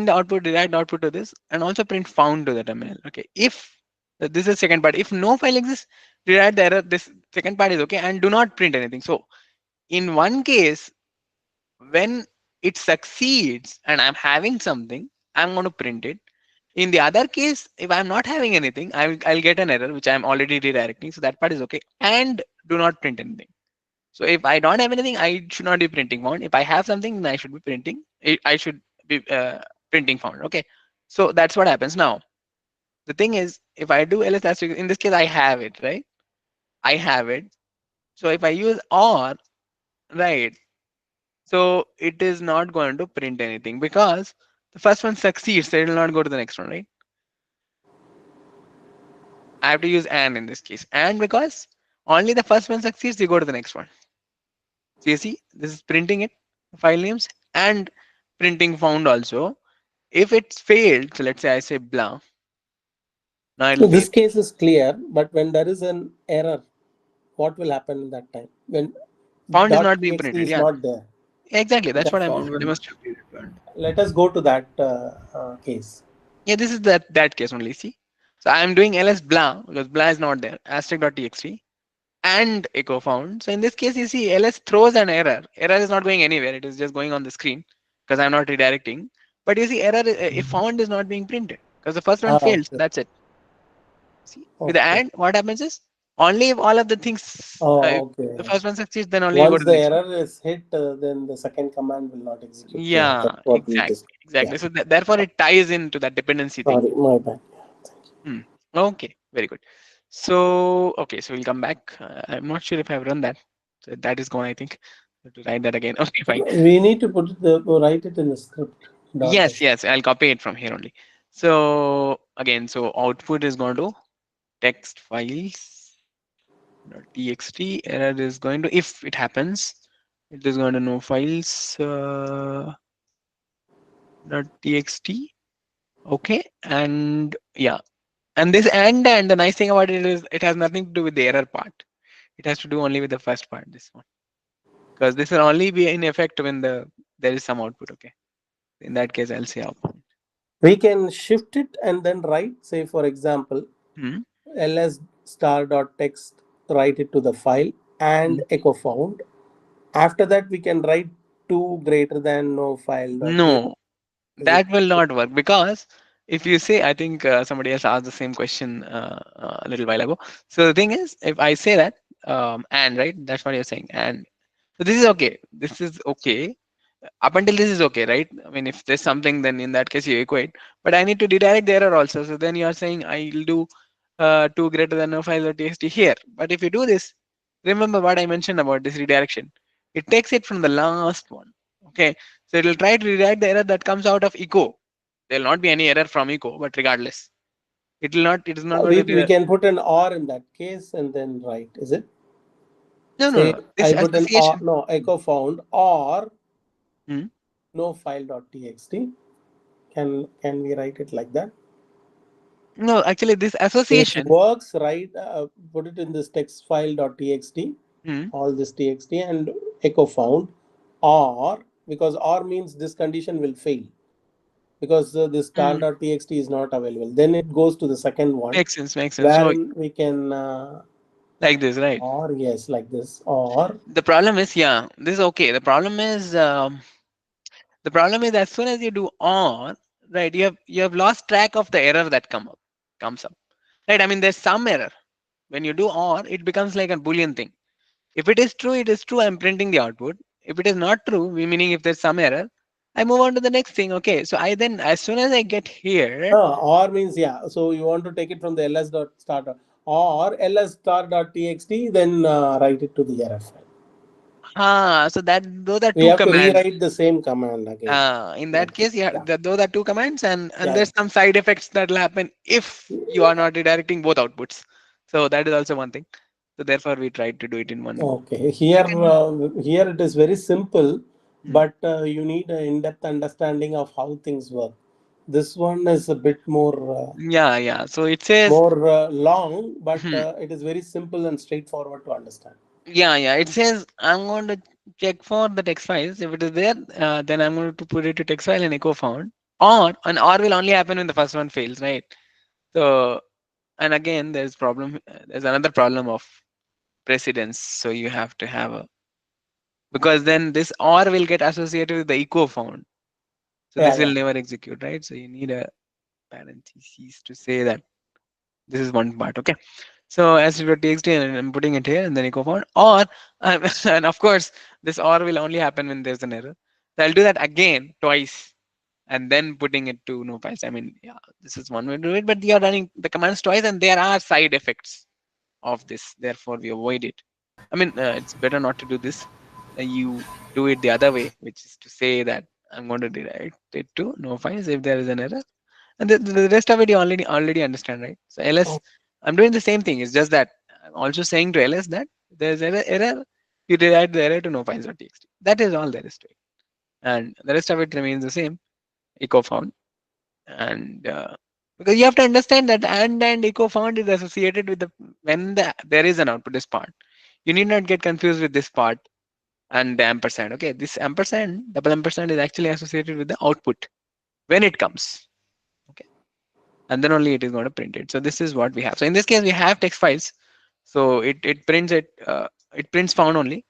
the output, direct output to this, and also print found to the terminal. Okay, if this is the second part. If no file exists, rewrite the error. This second part is okay, and do not print anything. So in one case, when it succeeds and I'm having something, I'm going to print it. In the other case, if I'm not having anything, I'll get an error which I'm already redirecting. So that part is okay, and do not print anything. So if I don't have anything, I should not be printing found. If I have something, then I should be printing. I should be printing found. Okay. So that's what happens now. The thing is, if I do ls asterisk, in this case, I have it, right? I have it. So if I use or, right? So it is not going to print anything because the first one succeeds. So it will not go to the next one, right? I have to use and in this case. And because only the first one succeeds, you go to the next one. So you see, this is printing it, file names, and printing found also. If it's failed, so let's say I say blah, now it'll So this fail. case is clear, but when there is an error, what will happen in that time? When Found is not being .txt printed. is Yeah, not there. exactly. That's what I'm Found will not demonstrating. be returned. Let us go to that case. Yeah, this is that case only. See, so I'm doing ls blah because blah is not there. Asterisk.txt and echo found. So in this case, you see ls throws an error. Error is not going anywhere. It is just going on the screen because I'm not redirecting. But you see, error if found is not being printed because the first one failed. So Okay. that's it. See, with the Okay. and, what happens is only if all of the things, if Oh, the okay. first one succeeds, then only you go Once to the the next one. error is hit, then the second command will not execute. Yeah, Yeah, that's what we exactly, discussed. Yeah. exactly. So therefore, it ties into that dependency thing. Sorry, my bad. Hmm. Okay, very good. So okay, so we'll come back. I'm not sure if I've run that. So that is gone, I think. Have to write that again. Okay, fine. We need to write it in the script. Yes, yes, I'll copy it from here only. So again, so output is going to text files .txt. Error is going to, if it happens, it is going to no files .txt. Okay, and yeah, and this and the nice thing about it is it has nothing to do with the error part. It has to do only with the first part. This one, because this will only be in effect when there is some output. Okay, in that case, I'll say output. We can shift it and then write, say, for example, Hmm. ls star dot text, write it to the file and Hmm. echo found. After that, we can write two greater than no file dot txt. No, Is it? that will not work because if you say, I think somebody else asked the same question a little while ago. So the thing is, if I say that and right, that's what you're saying, and so this is okay. This is okay. Up until this is okay, right? I mean, if there's something, then in that case you equate. But I need to redirect the error also. So then you are saying I'll do two greater than no file.txt here. But if you do this, remember what I mentioned about this redirection. It takes it from the last one. Okay, so it will try to redirect the error that comes out of echo. There will not be any error from echo, but regardless, it will not. It is not going to We redirect. can put an or in that case and then write. Is it? No, no, Say no. This I put an or, association. no, echo found or Hmm. no file.txt. Can we write it like that? No, actually, this If association. works, right, put it in this text file.txt, Hmm. all this txt and echo found, or because or means this condition will fail because this Hmm. star.txt is not available. Then it goes to the second one Makes sense. Makes sense. So wherein we can like this, right? or yes, like this, or The problem is, yeah, this is okay. The problem is as soon as you do on, right, you have lost track of the error that comes up, right? I mean, there's some error when you do or, it becomes like a boolean thing. If it is true, it is true. I'm printing the output. If it is not true, meaning if there's some error, I move on to the next thing. Okay, so I then as soon as I get here, or means yeah. So you want to take it from the ls dot start or ls star dot txt, then write it to the error file. So that those are We two have to commands. rewrite the same command again. In that Okay. case, yeah, Yeah. those are two commands, and Yeah. there's some side effects that will happen if you are not redirecting both outputs. So that is also one thing. So therefore, we tried to do it in one go. Okay. You Here, can. here it is very simple, Hmm. but you need an in-depth understanding of how things work. This one is a bit Yeah, yeah. So it says, more long, but hmm, it is very simple and straightforward to understand. yeah, yeah. It says I'm going to check for the text files. If it is there, then I'm going to put it to text file and echo found. Or an or will only happen when the first one fails, right? So and again, there's another problem of precedence. So you have to have a, because then this or will get associated with the echo found. So Yeah, this yeah. will never execute, right? So you need a parentheses to say that this is one part. Okay. So as it txt and I'm putting it here and then echo found or and of course this or will only happen when there's an error. So I'll do that again twice and then putting it to no files. I mean, yeah, this is one way to do it, but you're running the commands twice and there are side effects of this. Therefore, we avoid it. I mean, it's better not to do this. You do it the other way, which is to say that I'm going to direct it to no files if there is an error, and the rest of it you already understand, right? So ls, Oh, I'm doing the same thing. It's just that I'm also saying to ls that there's error. You redirect the error to no files.txt. That is all there is to it, and the rest of it remains the same. Echo found and because you have to understand that and echo found is associated with the when there is an output this part. You need not get confused with this part and the ampersand. Okay, this ampersand, double ampersand, is actually associated with the output when it comes. Okay, and then only it is going to print it. So this is what we have. So in this case, we have text files. So it prints it. It prints found only,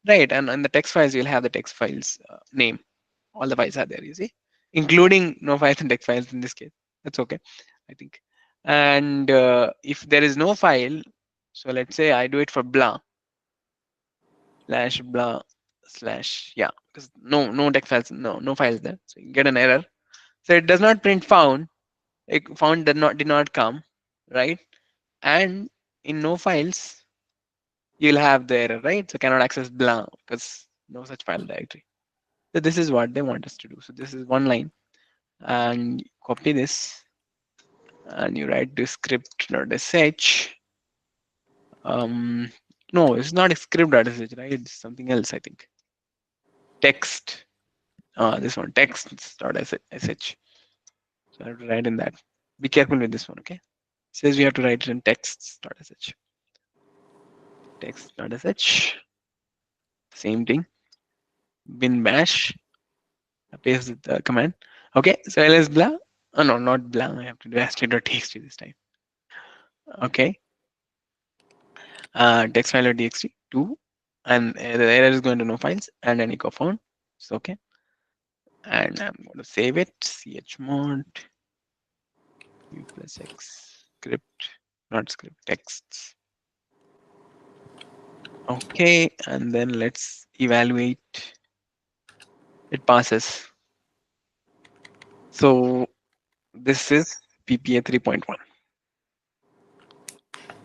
right? And in the text files, you'll have the text files name. All the files are there. You see, including no files and text files in this case. That's okay, I think. And if there is no file, so let's say I do it for blah slash blah slash, yeah, because no text files, no files there, so you get an error. So it does not print found. Found did not come, right? And in no files you'll have the error, right? So cannot access blah because no such file directory. So this is what they want us to do. So this is one line, and copy this and you write to script.sh. um no, it's not a script.sh, right? It's something else, I think. Text, this one, text.sh. So I have to write in that. Be careful with this one, okay? It says we have to write it in text.sh. Text.sh. Same thing. Bin bash. I paste the command. Okay, so ls blah. Oh no, not blah. I have to do astro.txt this time. Okay. Text file.txt 2, and the error is going to no files and an echo found. So okay, and I'm going to save it. Chmod u plus x script, not script, texts. Okay, and then let's evaluate. It passes. So this is PPA 3.1.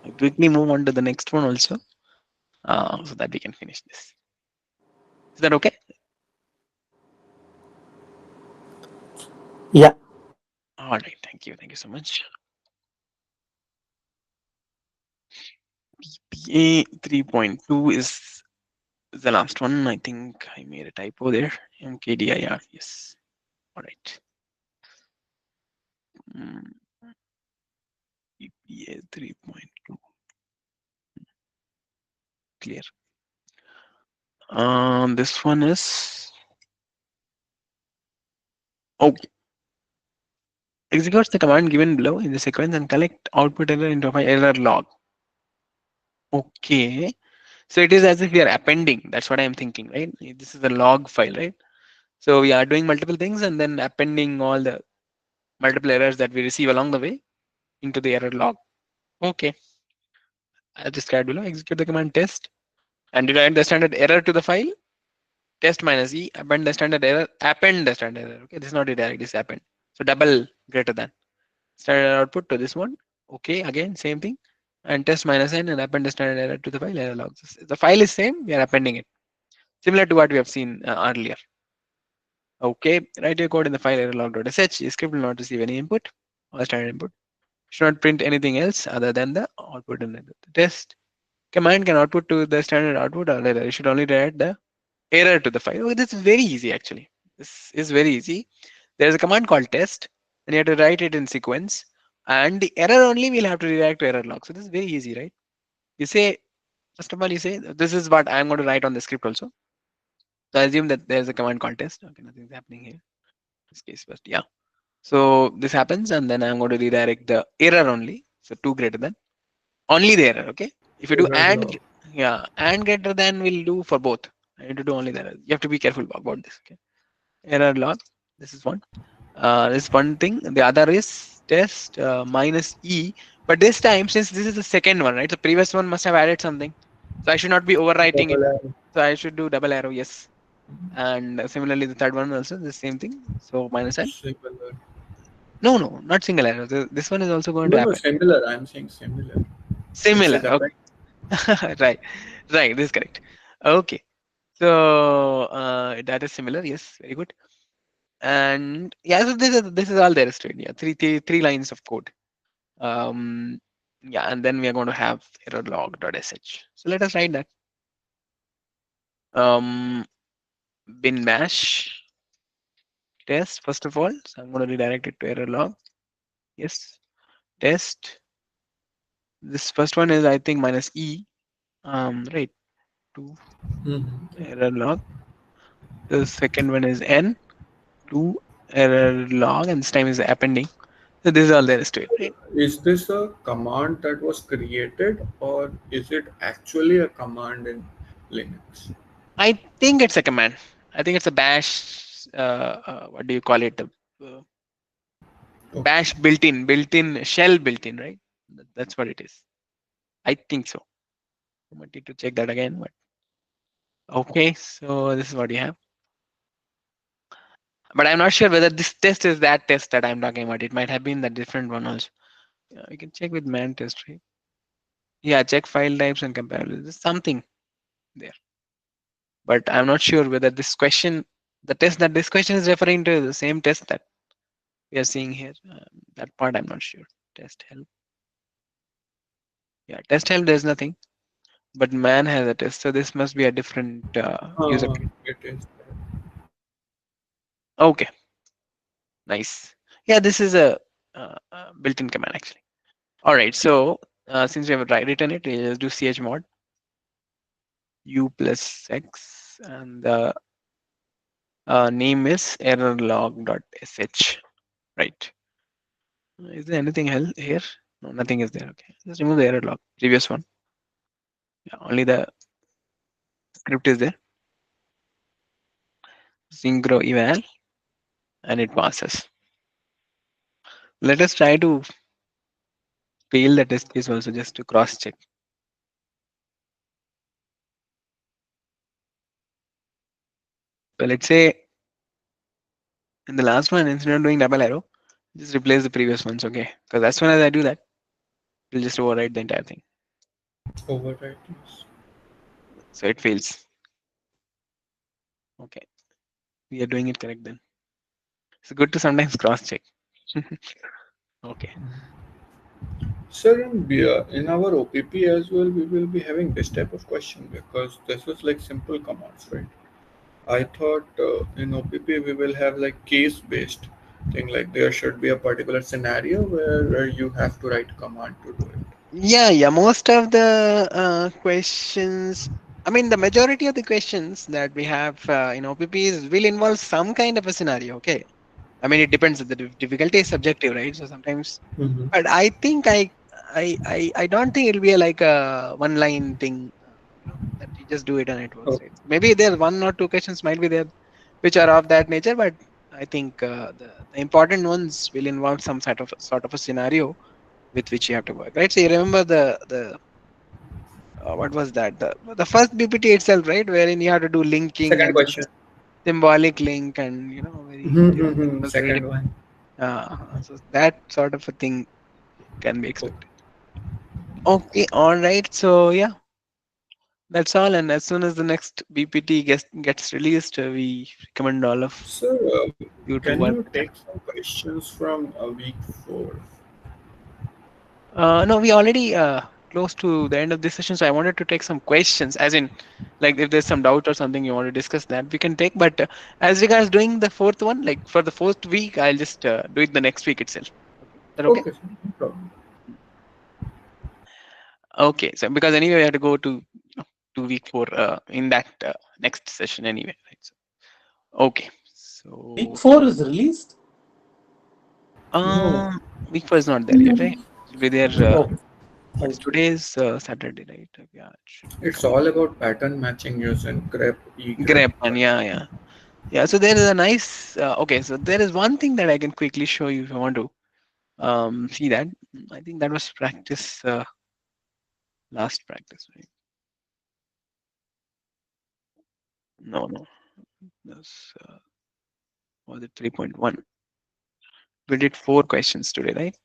I'll quickly move on to the next one also, so that we can finish this. Is that okay? yeah. All right, thank you. Thank you so much. PPA 3.2 is the last one. I think I made a typo there. MKDIR, yes. All right. PPA 3.2, clear. This one is, okay. Executes the command given below in the sequence and collect output error into my error log. Okay. So it is as if we are appending. That's what I'm thinking, right? This is a log file, right? So we are doing multiple things and then appending all the multiple errors that we receive along the way into the error log. Okay. As described below, execute the command test and return the standard error to the file. Test minus e, append the standard error, append the standard error. Okay, this is not redirect, this is append. So double greater than standard output to this one. Okay, again, same thing. And test minus n and append the standard error to the file error logs. The file is same, we are appending it. similar to what we have seen earlier. Okay, write your code in the file errorlog.sh. The script will not receive any input or standard input. Should not print anything else other than the output in the test. Command can output to the standard output or error. You should only write the error to the file. Oh, this is very easy actually. This is very easy. There is a command called test, and you have to write it in sequence. And the error only will have to redirect to error log. So this is very easy, right? You say, first of all, you say this is what I'm going to write on the script also. So I assume that there's a command called test. Okay, nothing's happening here. This case first, yeah. So this happens, and then I'm going to redirect the error only. So 2 greater than only the error. Okay. If you do Error and, log. yeah, and greater than will do for both. I need to do only the error. You have to be careful about this. Okay. Error log. This is one. This is one thing. The other is test minus e. But this time, since this is the second one, right? The previous one must have added something. So I should not be overwriting it. Double arrow. So I should do double arrow, yes. And similarly, the third one also the same thing. So minus n. Similar. No, no, not single arrow. This one is also going to No, no, happen. similar. I'm saying similar. Since Similar. it's append. Okay. Right. Right. This is correct. Okay. So that is similar. Yes. Very good. And yeah, so this is all there is to it. Yeah. Three lines of code. Yeah, and then we are going to have error log.sh. So let us write that. Bin bash test first of all. So I'm going to redirect it to error log. Yes. Test. This first one is I think minus e. Right. To error log. The second one is n. To error log, and this time is appending. So this is all there is to it, right? Is this a command that was created, or is it actually a command in Linux? I think it's a command. I think it's a bash. What do you call it? Uh, Bash built-in shell built-in, right? That's what it is. I think so. I might need to check that again, but okay. So this is what you have. But I'm not sure whether this test is that test that I'm talking about. It might have been the different one also. Yeah, you can check with man test, right? Yeah, check file types and compare. There's something there, but I'm not sure whether this question, the test that this question is referring to, is the same test that we are seeing here. That part I'm not sure. Test help. Yeah, test help. There's nothing, but man has a test, so this must be a different user. It is. Okay, nice. Yeah, this is a built-in command actually. All right, so since we have written it, we just do chmod u plus x, and the name is errorlog.sh. Right. Is there anything else here? No, nothing is there. Okay, just remove the error log. Previous one. Yeah, only the script is there. Synchro eval, and it passes. Let us try to fail the test case also just to cross check. So let's say in the last one, instead of doing double arrow, just replace the previous ones, okay? Because as soon as I do that, it'll just overwrite the entire thing. Overwrite, yes. So it fails. Okay, we are doing it correct then. It's good to sometimes cross check. Okay. Sir, in our OPP as well, we will be having this type of question because this is like simple commands, right? I thought in OPP we will have like case-based thing, like there should be a particular scenario where you have to write command to do it. Yeah. Most of the questions, I mean, the majority of the questions that we have in OPPs will involve some kind of a scenario. Okay. I mean, it depends. The difficulty is subjective, right? So sometimes, but I think I don't think it'll be like a one line thing, that you just do it and it works, Oh, right? Maybe there one or two questions might be there which are of that nature, but I think the important ones will involve some sort of a scenario with which you have to work, right? So you remember the what was that, the first BPT itself, right, wherein you have to do linking second and some question. symbolic link, and very difficult to read it. Second one. So that sort of a thing can be Oh, expected. Okay, all right. So yeah, That's all. And as soon as the next BPT gets released, we recommend all of Sir, you to can work you with that. take some questions from week 4? No, we already close to the end of this session, so I wanted to take some questions, as in, like if there's some doubt or something you want to discuss, that we can take. But as regards doing the fourth one, like for the fourth week, I'll just do it the next week itself. Okay, is that okay? Okay, sir, no problem. Okay, so because anyway, we have to go to week 4 in that next session anyway, right? So, okay, Week so 4 is released? No, uh, week 4 is not there yet, No. right? It'll be there. Okay, What is thank you. today's Saturday, right? Yeah, it should it's come. all about pattern matching using grep, egrep, Grep one, yeah, yeah. Yeah, so there is a nice. Okay, so there is one thing that I can quickly show you if you want to see that. I think that was practice, last practice, right? No, no, that's was it 3.1? We did 4 questions today, right?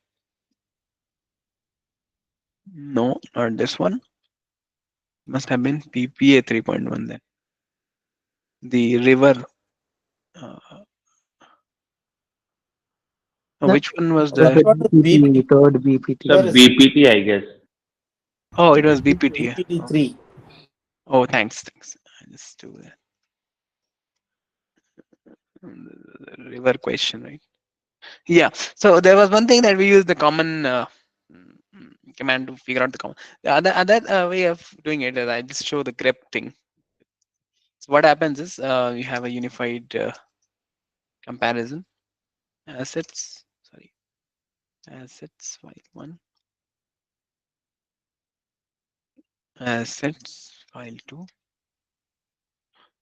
No, not this one. Must have been PPA 3.1 then. The river. Uh, No, which one was it was the? That the was BPT, BP. third BPT. The Where is it? BPT, I guess. Oh, it was BPT. BPD Oh, 3. oh, thanks, thanks. I just do that. The river question, right? Yeah. So there was one thing that we used the common command to figure out the common. The other way of doing it is I just show the grep thing. So what happens is you have a unified comparison assets. Sorry, assets file one, assets file two.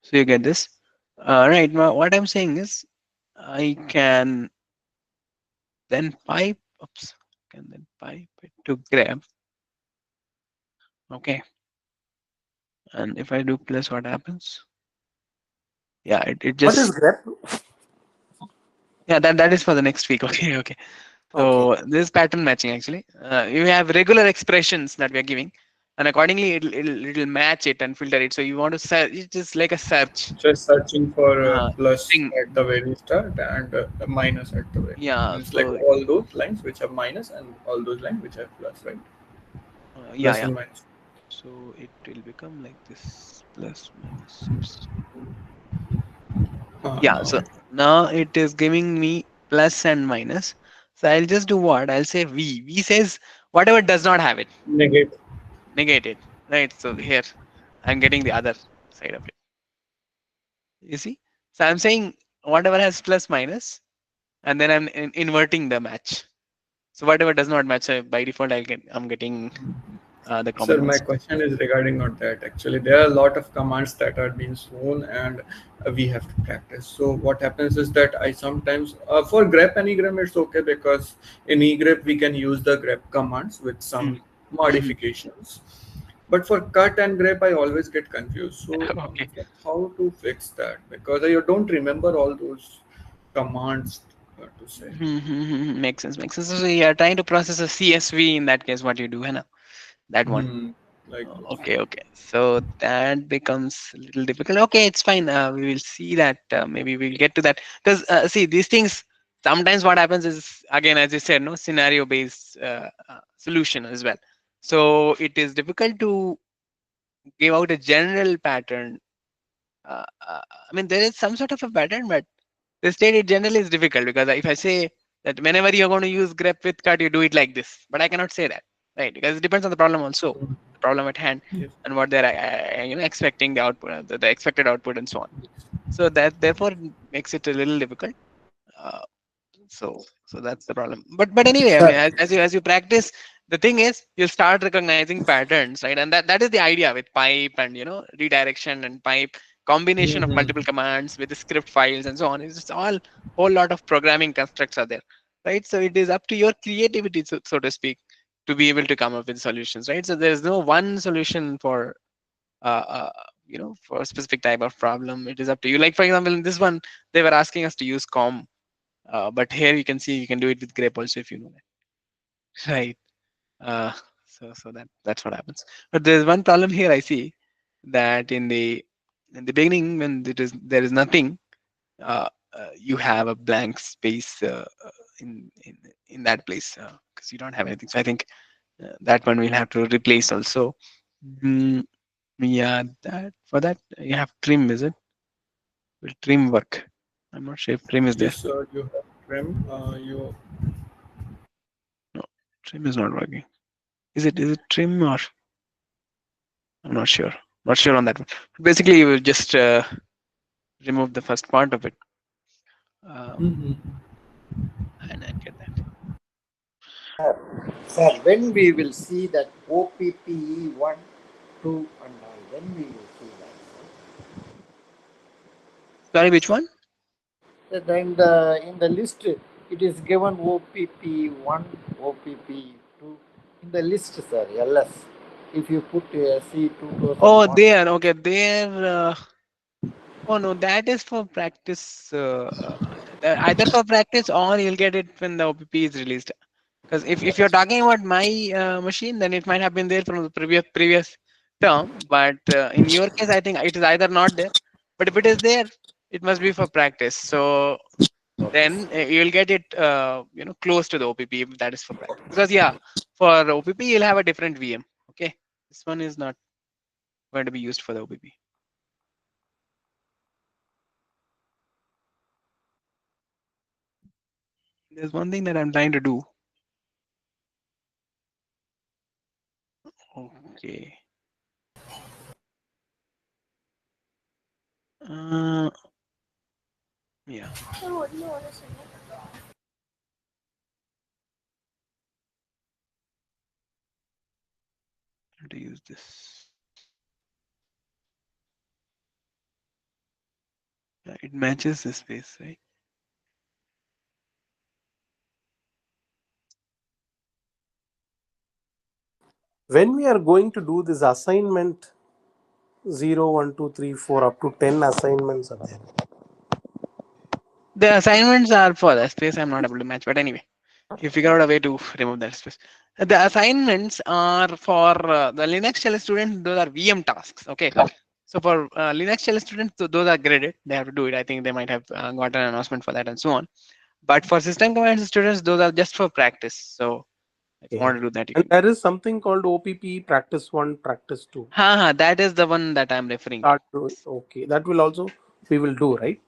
So you get this. Right. Now what I'm saying is I can then pipe. Oops. Can then pipe it to grep. Okay. And if I do plus, what happens? Yeah, it What is just grep? yeah, that is for the next week. Okay, okay. Okay. So this is pattern matching actually. You have regular expressions that we are giving, and accordingly it'll match it and filter it. So you want to search. It's just like a search just searching for a uh, plus thing. at the very start and a minus at the very end. Yeah. Means like So all those lines which have minus and all those lines which have plus, right? yeah, Plus yeah. and minus. So it will become like this plus minus. Oops. Yeah. So Uh, now it is giving me plus and minus. So I'll just do what? I'll say v. V says whatever does not have it, negate. negate it. Right. So here I'm getting the other side of it. You see? So I'm saying whatever has plus minus, and then I'm inverting the match. So whatever does not match, by default I'm getting the Sir, common my ones. question is regarding not that. Actually, there are a lot of commands that are being shown, and we have to practice. So what happens is that I sometimes for grep and egrep it's okay because in egrep we can use the grep commands with some Mm. Mhm. modifications. But for cut and grep, I always get confused. So Okay. how to fix that? Because I don't remember all those commands to say. Makes sense. Makes sense. So you are trying to process a CSV in that case. What you do, Hannah? That one. Hmm, like this. Okay, okay. So that becomes a little difficult. Okay, it's fine. We will see that. Maybe we'll get to that. Because see, these things, sometimes what happens is, again, as you said, no scenario based solution as well. So it is difficult to give out a general pattern. I mean, there is some sort of a pattern, but the state it generally is difficult because if I say that whenever you're going to use grep with cut, you do it like this, but I cannot say that, right? Because it depends on the problem also, Hmm, the problem at hand, yes. and what they're expecting the output, the expected output, and so on. So that therefore makes it a little difficult. Uh, so that's the problem. But anyway, I mean, Sir, as you practice, the thing is you'll start recognizing patterns, right? And that is the idea with pipe and redirection and pipe combination of Hmm. multiple commands with the script files and so on. It's just all whole lot of programming constructs are there, right? So it is up to your creativity, so to speak, to be able to come up with solutions, right? So there's no one solution for uh, uh, for a specific type of problem. It is up to you. Like for example, in this one, they were asking us to use com, but here you can see you can do it with grep also if you know that, right? Uh, so that's what happens. But there's one problem here I see. that in the beginning, when there is nothing, you have a blank space in that place because you don't have anything. So I think that one we'll have to replace also. Mm, yeah, that for that you have trim, is it? Will trim work? I'm not sure if trim is there. Yes, sir. You have trim. You No, trim is not working. Is it trim or I'm not sure. Not sure on that one. Basically, you will just remove the first part of it Mhm. and get that. Sir, when we will see that OPPE 1, 2 and all, when we will see that, Sorry, which one? sir? In the list it is given OPP 1, OPP 2 in the list, sir, LS. If you put C Oh, 2001, there. Okay, there. Oh no, that is for practice. Either for practice or you'll get it when the OPP is released. Because if you're talking about my machine, then it might have been there from the previous term. But in your case, I think it is either not there. But if it is there, it must be for practice. So okay, then you'll get it, close to the OPP if that is for practice. Because yeah, for OPP you'll have a different VM. Okay, this one is not going to be used for the OPP. There's one thing that I'm trying to do. Okay. Uh, yeah. Sir, what do you want to say? How to use this? Yeah, it matches the space, right? When we are going to do this assignment 0, 1, 2, 3, 4, up to 10 assignments are there. The assignments are for the space I'm not able to match, but anyway, you figure out a way to remove that space. The assignments are for the Linux shell students. Those are VM tasks. Okay. So for Linux shell students, those are graded. They have to do it. I think they might have got an announcement for that and so on. But for system commands students, those are just for practice. So if you Okay. want to do that, you And can. there is something called OPP practice 1, practice 2. That is the one that I'm referring to. Okay, that will also we will do, right?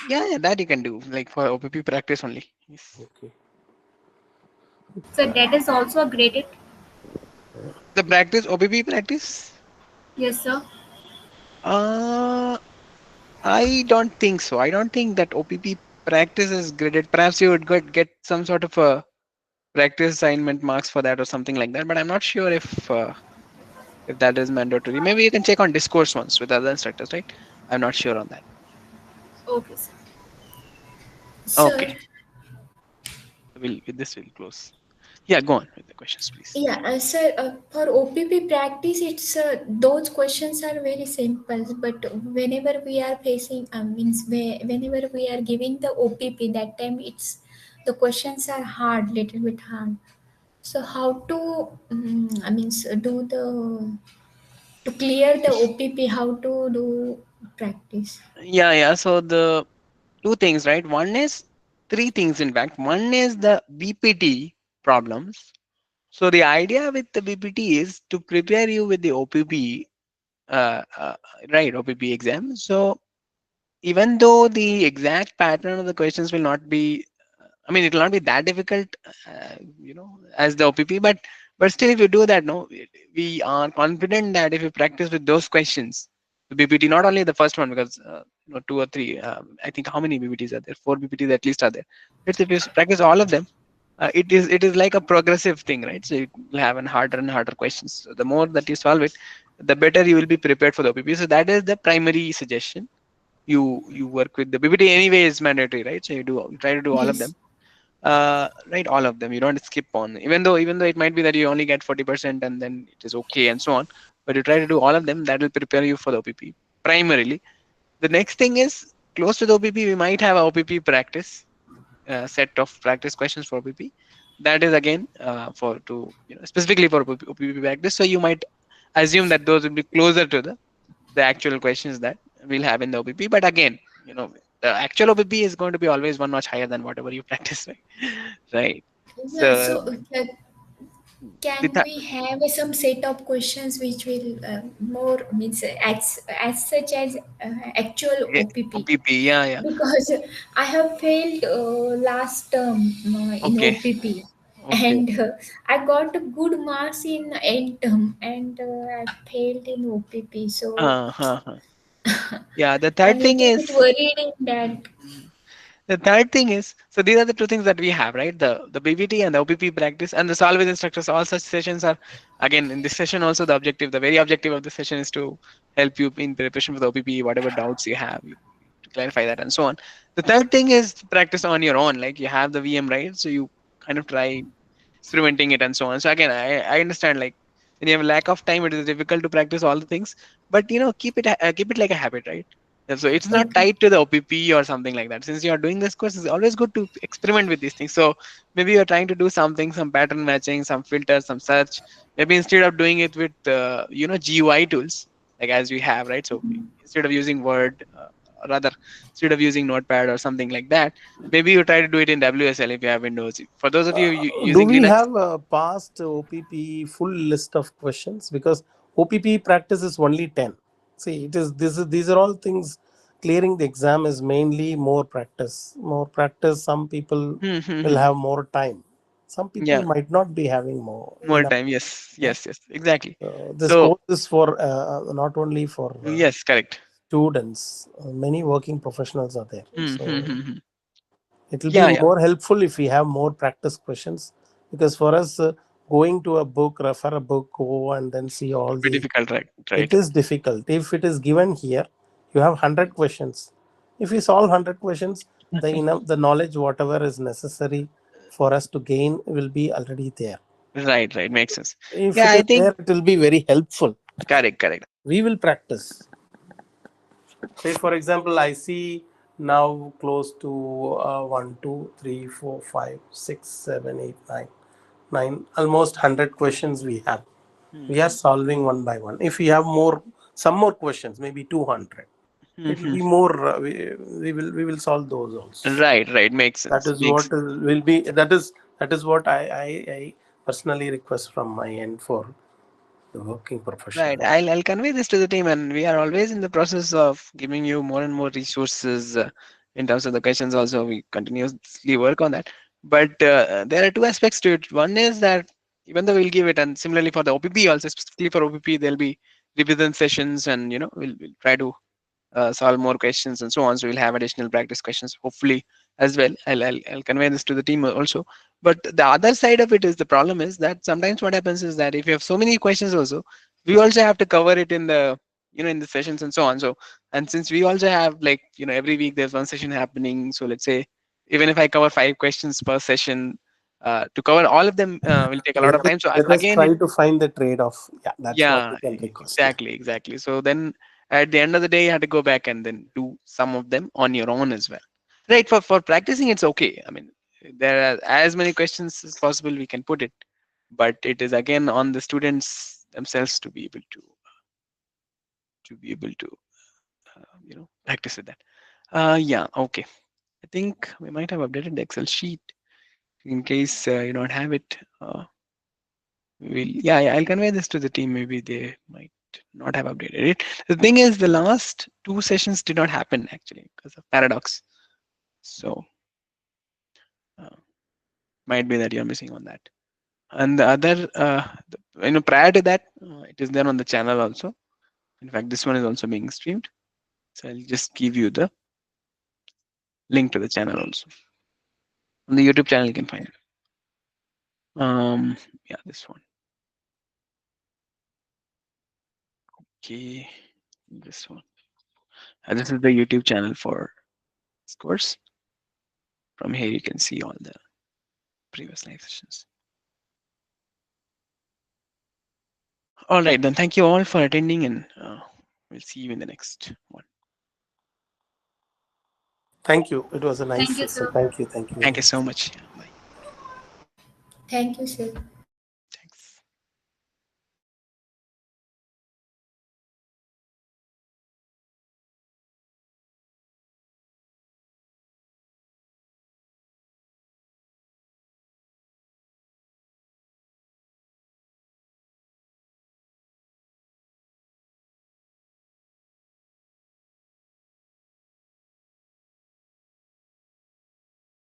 Yeah, that you can do like for OPP practice only. Yes. Okay. So that is also graded. The practice OPP practice. Yes, sir. Uh, I don't think so. I don't think that OPP practice is graded. Perhaps you would get some sort of a practice assignment marks for that or something like that. But I'm not sure if that is mandatory. Maybe you can check on discourse once with other instructors, right? I'm not sure on that. Okay, sir. Sir, Okay, with this we'll close. Yeah, go on with the questions, please. yeah, sir, for OPP practice, it's those questions are very simple. But whenever we are facing, whenever we are giving the OPP, that time it's the questions are hard, little bit hard. So how to, do to clear the OPP? How to do practice? Yeah. So the two things, right? One is three things, in fact. One is the BPT problems. So the idea with the BPT is to prepare you with the OPP, uh, uh, right? OPP exam. So even though the exact pattern of the questions will not be, I mean, it will not be that difficult, as the OPP, but still, if you do that, no, we are confident that if you practice with those questions, the BPT, not only the first one, because two or three, I think how many BPTs are there? Four BPTs at least are there. Let's if you practice all of them, it is like a progressive thing, right? So you will have an harder and harder questions. So the more that you solve it, the better you will be prepared for the OPP. So that is the primary suggestion. You work with the BPT anyway is mandatory, right? So you try to do all of Yes. them, right? All of them. You don't skip on, even though it might be that you only get 40% and then it is okay and so on. But you try to do all of them. That will prepare you for the OPP primarily. The next thing is close to the OPP. We might have a OPP practice set of practice questions for OPP. That is again for to specifically for OPP practice. So you might assume that those will be closer to the the actual questions that we'll have in the OPP. But again, the actual OPP is going to be always one notch higher than whatever you practice, right? Right. Yeah, So so the can we have some set of questions which will more means as such as actual OPP? OPP, yeah, yeah. Because I have failed last term in Okay, OPP, okay. and I got good marks in end term, and I failed in OPP. So Uh-huh. Yeah, the I'm third thing little bit is. worried in that. Mhm. The third thing is, so these are the two things that we have, right? The BBT and the OPP practice and the solve with instructors. All such sessions are, again, in this session also, the very objective of the session is to help you in preparation for the OPP, whatever doubts you have, to clarify that and so on. The third thing is practice on your own. Like you have the VM, right? So you kind of try experimenting it and so on. So again, I understand, like when you have a lack of time, it is difficult to practice all the things, but keep it like a habit, right? And so it's not Okay. tied to the OPP or something like that. Since you are doing this course, it's always good to experiment with these things. So maybe you're trying to do something, some pattern matching, some filters, some search. Maybe instead of doing it with GUI tools, like as we have, right? So instead of using Word, or rather instead of using Notepad or something like that, maybe you try to do it in WSL if you have Windows. For those of you Do using we Linux. have a past OPP full list of questions? Because OPP practice is only 10. See, it is this is these are all things. Clearing the exam is mainly more practice. More practice. Some people Hmm, hmm, will hmm. have more time. Some people Yeah, might not be having more more enough. time. Yes, Yeah. yes, yes, exactly. This So course is for not only for yes, correct. students. Many working professionals are there. Hmm, hmm, So hmm, hmm. it will be Yeah, yeah. more helpful if we have more practice questions, because for us, going to a book, refer a book, go and then see all Would be the, difficult, right? it Right. is difficult. If it is given here, you have 100 questions. If you solve 100 questions, the knowledge whatever is necessary for us to gain will be already there. Right, right. Makes sense. If Yeah, it I is think there, it will be very helpful. correct, correct. We will practice. Say, for example, I see now close to 1, 2, 3, 4, 5, 6, 7, 8, 9, 9, almost 100 questions we have. Hmm, We are solving one by one. If we have more, some more questions, maybe 200, hmm, it will hmm. be more. We will solve those also. Right, right. Makes That sense. is Makes what sense. will be. That is what I personally request from my end for the working Right. professional. I'll convey this to the team, and we are always in the process of giving you more and more resources in terms of the questions. Also, we continuously work on that. But there are two aspects to it. One is that even though we'll give it, and similarly for the OPP, also specifically for OPP, there'll be revision sessions, and we'll try to solve more questions and so on. So we'll have additional practice questions, hopefully as well. I'll convey this to the team also. But the other side of it is the problem is that sometimes what happens is that if you have so many questions also, we also have to cover it in the in the sessions and so on. So and since we also have like every week there's one session happening. So let's say even if I cover 5 questions per session, to cover all of them will take a lot Let of us, time. So let us again, try to find the trade-off. Yeah, that's what yeah, we can request. Yeah. exactly, exactly. So then at the end of the day, you have to go back and then do some of them on your own as well. Right. For practicing, it's okay. I mean, there are as many questions as possible we can put it, but it is again on the students themselves to be able to practice with that. Yeah. Okay. I think we might have updated the Excel sheet in case you don't have it. Yeah, I'll convey this to the team. Maybe they might not have updated it. The thing is, the last two sessions did not happen actually because of paradox. So uh, might be that you're missing on that. And the other, prior to that, it is there on the channel also. In fact, this one is also being streamed. So I'll just give you the link to the channel also. On the YouTube channel, you can find it. Yeah, this one. Okay, this one. This is the YouTube channel for this course. From here, you can see all the previous live sessions. All right, then thank you all for attending, and we'll see you in the next one. Thank you. It was a nice Thank you, session. sir. Thank you. Thank you very Thank you much. so much. Bye. Thank you, sir.